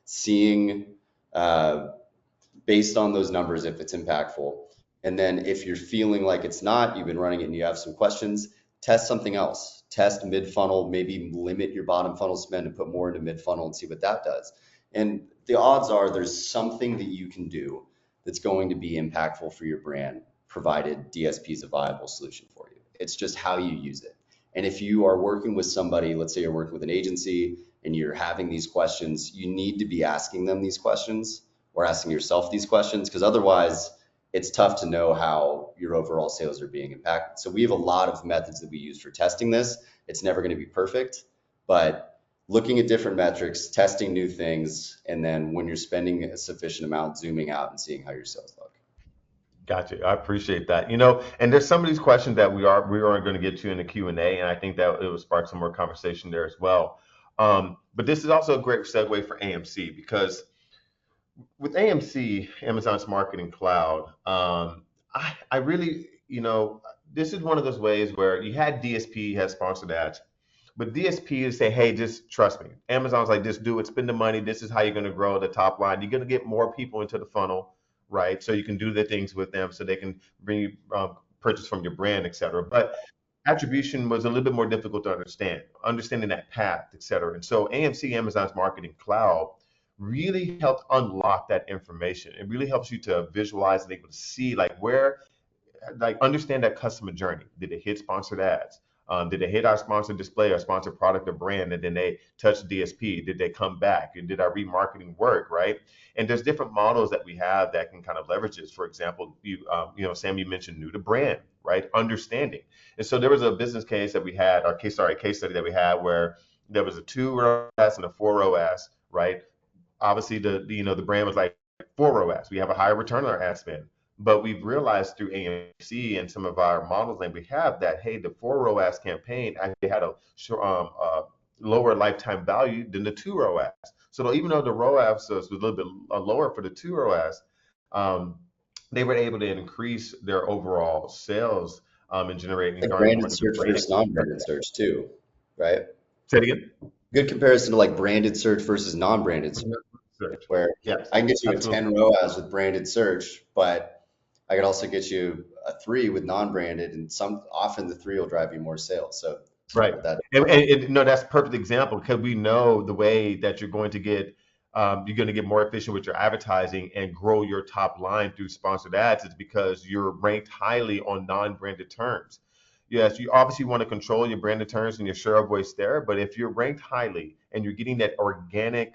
[SPEAKER 3] seeing based on those numbers if it's impactful. And then if you're feeling like it's not, you've been running it and you have some questions, test something else. Test mid-funnel, maybe limit your bottom funnel spend and put more into mid-funnel and see what that does. And the odds are there's something that you can do that's going to be impactful for your brand, provided DSP is a viable solution for you. It's just how you use it. And if you are working with somebody, let's say you're working with an agency and you're having these questions, you need to be asking them these questions or asking yourself these questions, because otherwise it's tough to know how your overall sales are being impacted. So we have a lot of methods that we use for testing this. It's never going to be perfect, but looking at different metrics, testing new things, and then when you're spending a sufficient amount, zooming out and seeing how your sales look.
[SPEAKER 1] Gotcha. I appreciate that. And there's some of these questions that we are going to get to in the Q&A, and I think that it will spark some more conversation there as well. But this is also a great segue for AMC, because with AMC, Amazon's Marketing Cloud, I really, this is one of those ways where you had DSP has sponsored ads, but DSP is say, hey, just trust me. Amazon's like, just do it, spend the money. This is how you're going to grow the top line. You're going to get more people into the funnel, right? So you can do the things with them so they can bring you purchase from your brand, et cetera. But attribution was a little bit more difficult to understanding that path, et cetera. And so AMC, Amazon's Marketing Cloud, really helped unlock that information. It really helps you to visualize and able to see understand that customer journey. Did they hit sponsored ads? Did they hit our sponsored display, our sponsored product or brand, and then they touched DSP? Did they come back? And did our remarketing work, right? And there's different models that we have that can kind of leverage this. For example, Sam, you mentioned new to brand, right? Understanding. And so there was a business case that we had, case study that we had where there was a 2 ROAS and a 4 ROAS, right? Obviously, the brand was like 4 ROAS. We have a higher return on our ad spend. But we've realized through AMC and some of our models that we have that, hey, the 4 ROAS campaign actually had a lower lifetime value than the 2 ROAS. So even though the ROAS was a little bit lower for the 2 ROAS, they were able to increase their overall sales and generating
[SPEAKER 3] like branded search versus non-branded search too, right?
[SPEAKER 1] Say it again.
[SPEAKER 3] Good comparison to like branded search versus non-branded search, where
[SPEAKER 1] yes,
[SPEAKER 3] I can get you
[SPEAKER 1] absolutely.
[SPEAKER 3] a 10 ROAS with branded search, but I could also get you a 3 with non-branded, and often the 3 will drive you more sales. So
[SPEAKER 1] right.
[SPEAKER 3] that.
[SPEAKER 1] And that's a perfect example, because we know the way that you're going to get more efficient with your advertising and grow your top line through sponsored ads is because you're ranked highly on non-branded terms. Yes, you obviously want to control your branded terms and your share of voice there, but if you're ranked highly and you're getting that organic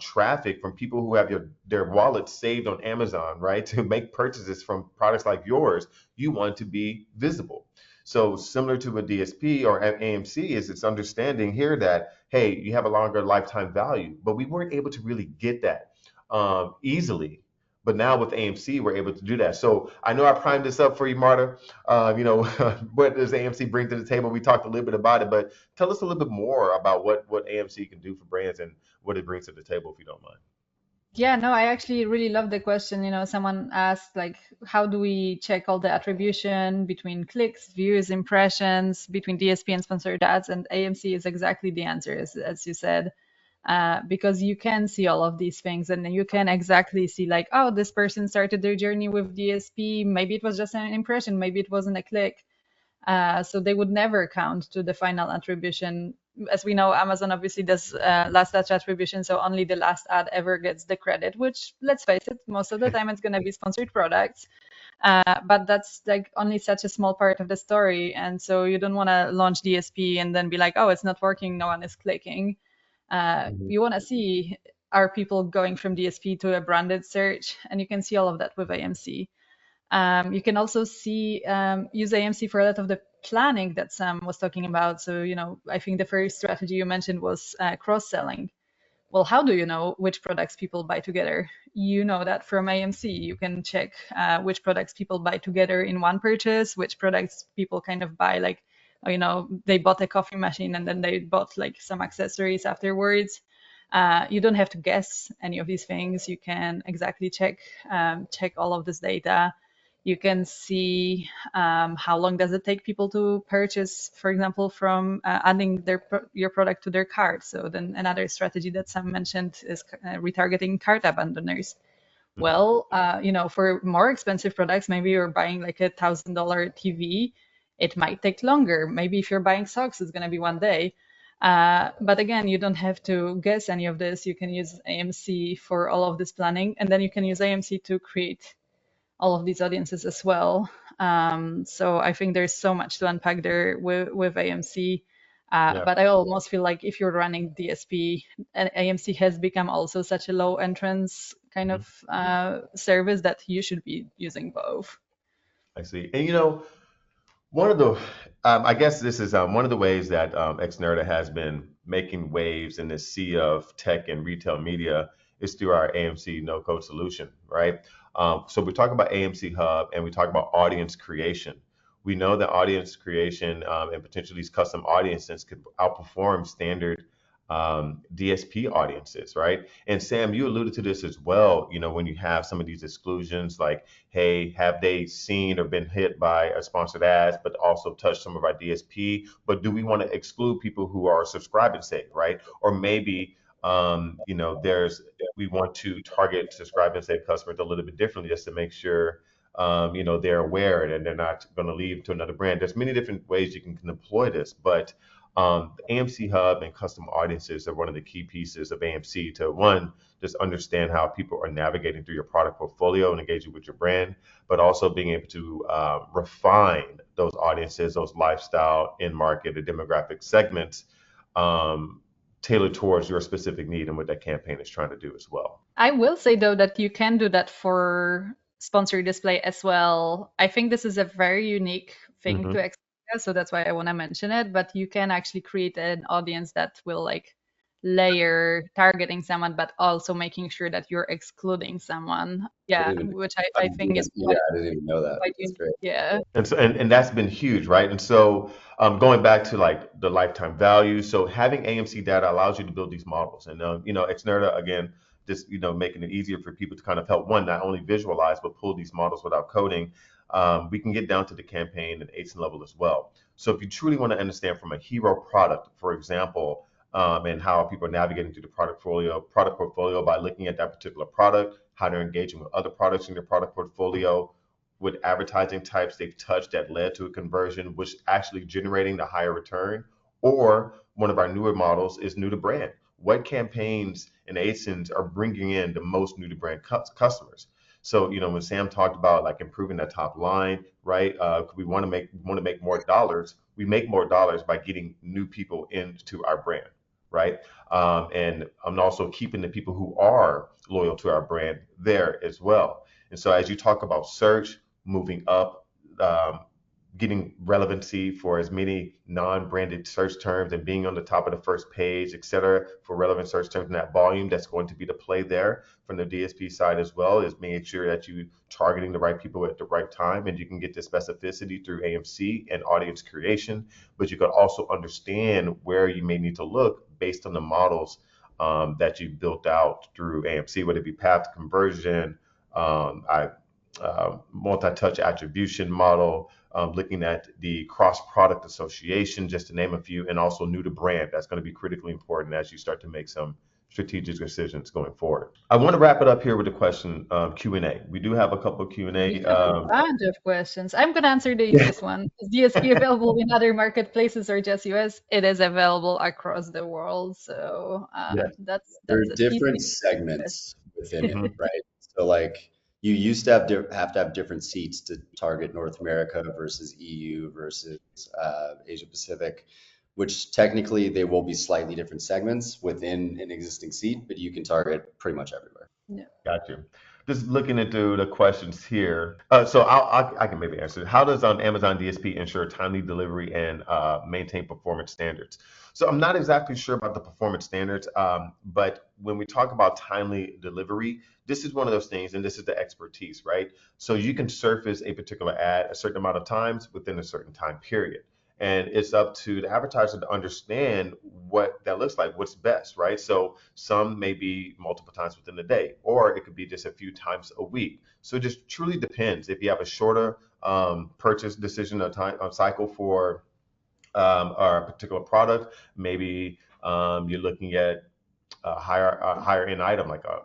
[SPEAKER 1] traffic from people who have their wallets saved on Amazon, right, to make purchases from products like yours, you want to be visible. So similar to a DSP or AMC is it's understanding here that, hey, you have a longer lifetime value, but we weren't able to really get that easily. But now with AMC, we're able to do that. So I know I primed this up for you, Marta. What does AMC bring to the table? We talked a little bit about it, but tell us a little bit more about what AMC can do for brands and what it brings to the table, if you don't mind.
[SPEAKER 2] Yeah, no, I actually really love the question. Someone asked, like, how do we check all the attribution between clicks, views, impressions, between DSP and sponsored ads? And AMC is exactly the answer, as you said, because you can see all of these things and you can exactly see, like, oh, this person started their journey with DSP. Maybe it was just an impression, maybe it wasn't a click. So they would never count to the final attribution. As we know, Amazon obviously does last touch attribution, so only the last ad ever gets the credit, which, let's face it, most of the time it's going to be sponsored products. But that's like only such a small part of the story. And so you don't want to launch DSP and then be like, oh, it's not working, no one is clicking. You want to see, are people going from DSP to a branded search? And you can see all of that with AMC. You can also see use AMC for a lot of the planning that Sam was talking about. So, I think the first strategy you mentioned was cross-selling. Well, how do you know which products people buy together? You know that from AMC. You can check which products people buy together in one purchase, which products people kind of buy, like, they bought a coffee machine and then they bought like some accessories afterwards. You don't have to guess any of these things. You can exactly check all of this data. You can see how long does it take people to purchase, for example, from adding your product to their cart. So then another strategy that Sam mentioned is retargeting cart abandoners. Well, for more expensive products, maybe you're buying like $1,000 TV. It might take longer. Maybe if you're buying socks, it's going to be one day. But again, you don't have to guess any of this. You can use AMC for all of this planning, and then you can use AMC to create all of these audiences as well. So I think there's so much to unpack there with AMC.
[SPEAKER 1] Yeah.
[SPEAKER 2] But I almost feel like if you're running DSP, and AMC has become also such a low entrance kind of service that you should be using both.
[SPEAKER 1] I see. And one of the, I guess this is one of the ways that Xnerda has been making waves in this sea of tech and retail media is through our AMC no-code solution, right? So we talk about AMC Hub and we talk about audience creation. We know that audience creation and potentially these custom audiences could outperform standard DSP audiences, right? And Sam, you alluded to this as well. When you have some of these exclusions, like, hey, have they seen or been hit by a sponsored ads, but also touched some of our DSP? But do we want to exclude people who are subscribe and save, right? Or maybe we want to target subscribe and save customers a little bit differently just to make sure they're aware and they're not going to leave to another brand. There's many different ways you can deploy this, but the AMC Hub and custom audiences are one of the key pieces of AMC to, one, just understand how people are navigating through your product portfolio and engaging with your brand, but also being able to refine those audiences, those lifestyle, in-market, and demographic segments tailored towards your specific need and what that campaign is trying to do as well.
[SPEAKER 2] I will say, though, that you can do that for sponsored display as well. I think this is a very unique thing to Xperia, so that's why I want to mention it. But you can actually create an audience that will like layer targeting someone, but also making sure that you're excluding someone. Yeah, which I think is
[SPEAKER 3] Yeah, I didn't even know that.
[SPEAKER 2] quite
[SPEAKER 3] That's
[SPEAKER 2] unique.
[SPEAKER 3] great.
[SPEAKER 2] Yeah.
[SPEAKER 1] And so, and that's been huge, right? And so, going back to like the lifetime value, so having AMC data allows you to build these models. And Xnerda, again, just making it easier for people to kind of help one, not only visualize but pull these models without coding. We can get down to the campaign and ASIN level as well. So if you truly want to understand from a hero product, for example, and how people are navigating through the product portfolio by looking at that particular product, how they're engaging with other products in their product portfolio, with advertising types they've touched that led to a conversion, which actually generating the higher return. Or one of our newer models is new to brand. What campaigns and ASINs are bringing in the most new to brand customers? So when Sam talked about like improving that top line, right? We want to make more dollars. We make more dollars by getting new people into our brand, right? And I'm also keeping the people who are loyal to our brand there as well. And so as you talk about search, moving up, getting relevancy for as many non-branded search terms and being on the top of the first page, et cetera, for relevant search terms and that volume, that's going to be the play there from the DSP side as well, is making sure that you targeting the right people at the right time, and you can get the specificity through AMC and audience creation, but you can also understand where you may need to look based on the models that you built out through AMC, whether it be path to conversion, multi-touch attribution model, looking at the cross-product association, just to name a few, and also new to brand. That's going to be critically important as you start to make some strategic decisions going forward. I want to wrap it up here with a question, Q&A. We do have a couple of Q&A.
[SPEAKER 2] We have a bunch of questions. I'm going to answer the easiest one. Is DSP available in other marketplaces or just US? It is available across the world. So that's
[SPEAKER 3] there are
[SPEAKER 2] a
[SPEAKER 3] different
[SPEAKER 2] easy
[SPEAKER 3] segments within it, right? So like you used to have to have different seats to target North America versus EU versus Asia Pacific, which technically they will be slightly different segments within an existing seat, but you can target pretty much everywhere.
[SPEAKER 2] Yeah.
[SPEAKER 1] Got you. Just looking into the questions here. So I can maybe answer. How does Amazon DSP ensure timely delivery and maintain performance standards? So I'm not exactly sure about the performance standards, but when we talk about timely delivery, this is one of those things, and this is the expertise, right? So you can surface a particular ad a certain amount of times within a certain time period. And it's up to the advertiser to understand what that looks like, what's best, right? So some may be multiple times within the day, or it could be just a few times a week. So it just truly depends. If you have a shorter purchase decision or time cycle for or a particular product, maybe you're looking at a higher end item like a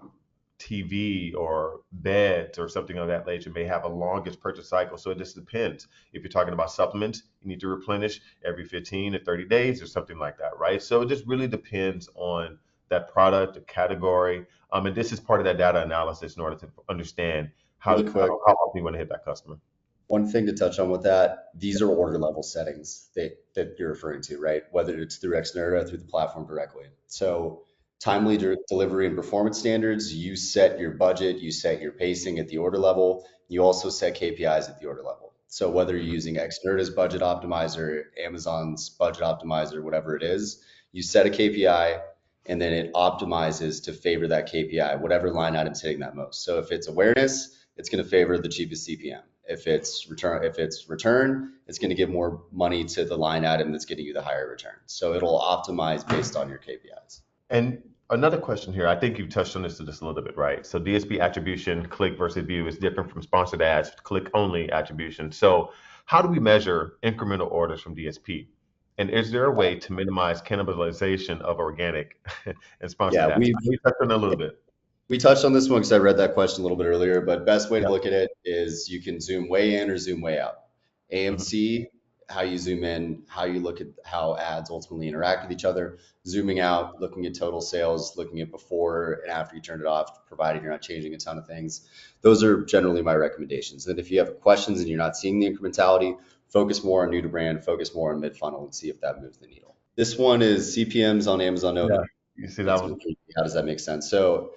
[SPEAKER 1] TV or beds or something of that nature may have a longest purchase cycle. So it just depends. If you're talking about supplements, you need to replenish every 15 to 30 days or something like that, right? So it just really depends on that product, the category. And this is part of that data analysis in order to understand
[SPEAKER 3] Really quick,
[SPEAKER 1] how often you want to hit that customer.
[SPEAKER 3] one thing to touch on with that, these are order level settings that you're referring to, right? Whether it's through Xnerd or through the platform directly. So timely delivery and performance standards, you set your budget, you set your pacing at the order level. You also set KPIs at the order level. So whether you're using Xnerd as budget optimizer, Amazon's budget optimizer, whatever it is, you set a KPI and then it optimizes to favor that KPI, whatever line item's hitting that most. So if it's awareness, it's going to favor the cheapest CPM. If it's return, it's going to give more money to the line item that's getting you the higher return. So it'll optimize based on your KPIs.
[SPEAKER 1] And another question here, I think you touched on this just a little bit, right? So DSP attribution, click versus view is different from sponsored ads, click only attribution. So how do we measure incremental orders from DSP? And is there a way to minimize cannibalization of organic and sponsored
[SPEAKER 3] Yeah,
[SPEAKER 1] ads? We touched on it a little bit.
[SPEAKER 3] we touched on this one because I read that question a little bit earlier, but best way to look at it is you can zoom way in or zoom way out.
[SPEAKER 1] Mhm.
[SPEAKER 3] AMC, how you zoom in, how you look at how ads ultimately interact with each other. Zooming out, looking at total sales, looking at before and after you turned it off, provided you're not changing a ton of things. Those are generally my recommendations. And if you have questions and you're not seeing the incrementality, focus more on new to brand, focus more on mid funnel and see if that moves the needle. This one is CPMs on Amazon
[SPEAKER 1] Yeah,
[SPEAKER 3] Nova.
[SPEAKER 1] you see that one?
[SPEAKER 3] How does that make sense? So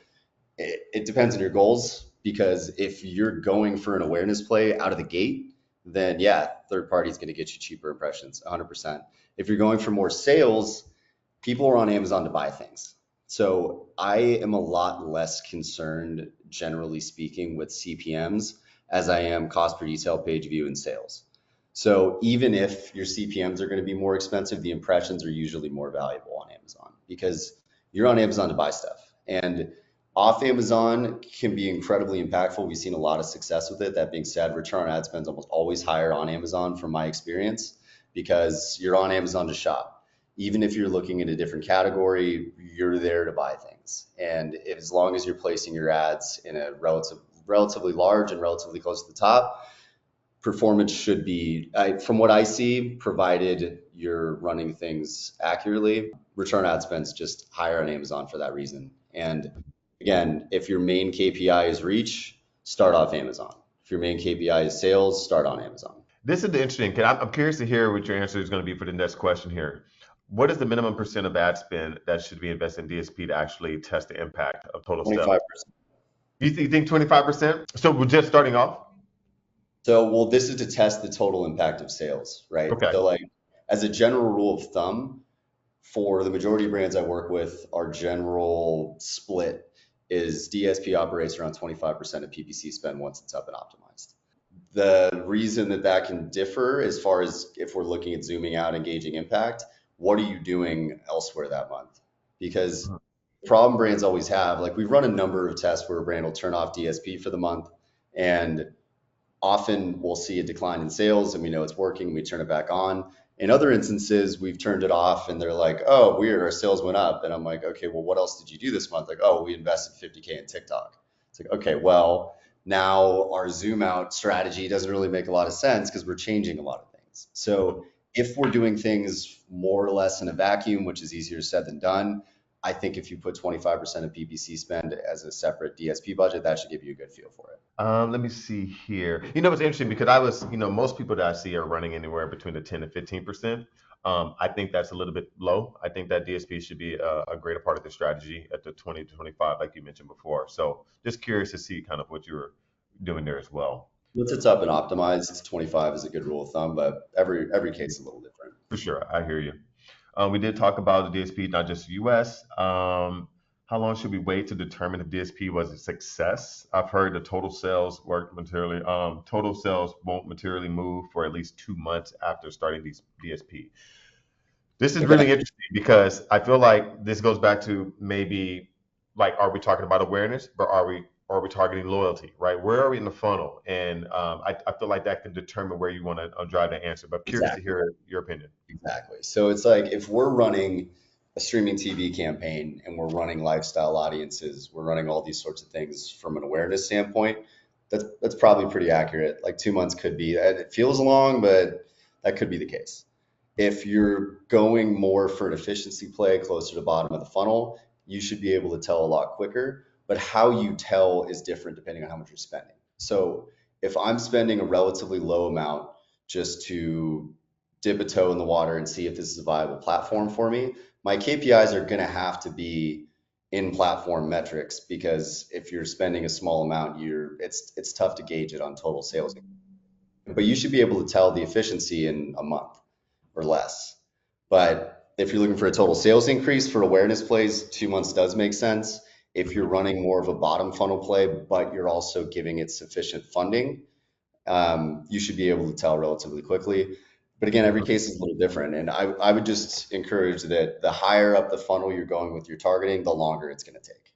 [SPEAKER 3] it depends on your goals, because if you're going for an awareness play out of the gate, then yeah, third party is going to get you cheaper impressions, 100%. If you're going for more sales, people are on Amazon to buy things. So I am a lot less concerned, generally speaking, with CPMs as I am cost per detail, page view, and sales. So even if your CPMs are going to be more expensive, the impressions are usually more valuable on Amazon because you're on Amazon to buy stuff. And off Amazon can be incredibly impactful. We've seen a lot of success with it. That being said, return on ad spend is almost always higher on Amazon from my experience because you're on Amazon to shop. Even if you're looking at a different category, you're there to buy things. And as long as you're placing your ads in a relatively large and relatively close to the top, performance should be, from what I see, provided you're running things accurately, return ad spend is just higher on Amazon for that reason. And again, if your main KPI is reach, start off Amazon. If your main KPI is sales, start on Amazon.
[SPEAKER 1] This is interesting. I'm curious to hear what your answer is going to be for the next question here. What is the minimum percent of ad spend that should be invested in DSP to actually test the impact of total sales?
[SPEAKER 3] 25%.
[SPEAKER 1] You think 25%? So we're just starting off?
[SPEAKER 3] So, well, this is to test the total impact of sales, right?
[SPEAKER 1] Okay.
[SPEAKER 3] So like as a general rule of thumb, for the majority of brands I work with, our general split is DSP operates around 25% of PPC spend once it's up and optimized. The reason that that can differ as far as if we're looking at zooming out, engaging impact, what are you doing elsewhere that month? Because the problem brands always have, like we've run a number of tests where a brand will turn off DSP for the month and often we'll see a decline in sales and we know it's working and we turn it back on. In other instances, we've turned it off and they're like, oh, weird, our sales went up. And I'm like, okay, well, what else did you do this month? Like, oh, we invested 50K in TikTok. It's like, okay, well, now our zoom out strategy doesn't really make a lot of sense because we're changing a lot of things. So if we're doing things more or less in a vacuum, which is easier said than done, I think if you put 25% of PPC spend as a separate DSP budget, that should give you a good feel for it.
[SPEAKER 1] Let me see here. It's interesting because most people that I see are running anywhere between the 10 to 15%. I think that's a little bit low. I think that DSP should be a greater part of the strategy at the 20 to 25, like you mentioned before. So just curious to see kind of what you're doing there as well.
[SPEAKER 3] Once it's up and optimized, 25 is a good rule of thumb, but every case is a little different.
[SPEAKER 1] For sure, I hear you. We did talk about the DSP, not just US. How long should we wait to determine if DSP was a success? I've heard the total sales work materially. Total sales won't materially move for at least 2 months after starting these DSP. This is really interesting because I feel like this goes back to maybe like, are we talking about awareness, but are we targeting loyalty, right? Where are we in the funnel? And I feel like that can determine where you want to drive the answer. But curious to
[SPEAKER 3] Exactly.
[SPEAKER 1] hear your opinion.
[SPEAKER 3] Exactly. So it's like if we're running a streaming TV campaign and we're running lifestyle audiences, we're running all these sorts of things from an awareness standpoint, that's probably pretty accurate. Like 2 months could be, it feels long, but that could be the case. If you're going more for an efficiency play closer to the bottom of the funnel, you should be able to tell a lot quicker. But how you tell is different depending on how much you're spending. So if I'm spending a relatively low amount just to dip a toe in the water and see if this is a viable platform for me, my KPIs are going to have to be in platform metrics, because if you're spending a small amount, it's tough to gauge it on total sales. But you should be able to tell the efficiency in a month or less. But if you're looking for a total sales increase for awareness plays, 2 months does make sense. If you're running more of a bottom funnel play, but you're also giving it sufficient funding, you should be able to tell relatively quickly. But again, every case is a little different. And I would just encourage that the higher up the funnel you're going with your targeting, the longer it's going to take.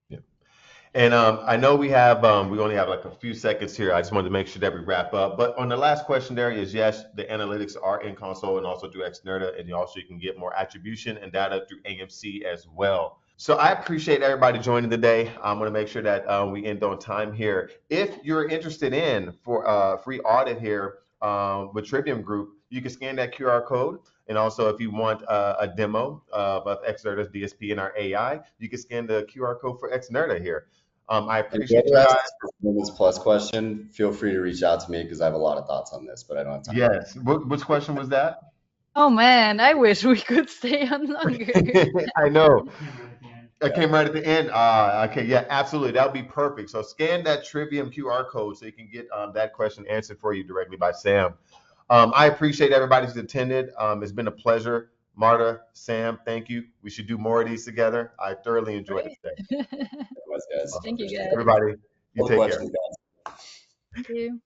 [SPEAKER 1] Yeah. And I know we only have like a few seconds here. I just wanted to make sure that we wrap up. But on the last question there is, yes, the analytics are in console and also through Xnerta, and you can get more attribution and data through AMC as well. So I appreciate everybody joining today. I'm going to make sure that we end on time here. If you're interested in for a free audit here with Trivium Group, you can scan that QR code. And also, if you want a demo of Xnerta's DSP and our AI, you can scan the QR code for Xnerta here. I appreciate you
[SPEAKER 3] Whoever
[SPEAKER 1] guys.
[SPEAKER 3] asks this Performance Plus question, feel free to reach out to me because I have a lot of thoughts on this, but I don't have time.
[SPEAKER 1] Yes. Which question was that?
[SPEAKER 2] Oh man, I wish we could stay on longer.
[SPEAKER 1] I know. I came right at the end. Okay, yeah, absolutely. That would be perfect. So scan that Trivium QR code so you can get that question answered for you directly by Sam. I appreciate everybody who's attended. It's been a pleasure. Marta, Sam, thank you. We should do more of these together. I thoroughly enjoyed it today.
[SPEAKER 3] Otherwise, guys.
[SPEAKER 2] Thank you, guys.
[SPEAKER 1] Everybody, you
[SPEAKER 3] All the
[SPEAKER 1] take care.
[SPEAKER 3] questions, guys.
[SPEAKER 2] Thank you.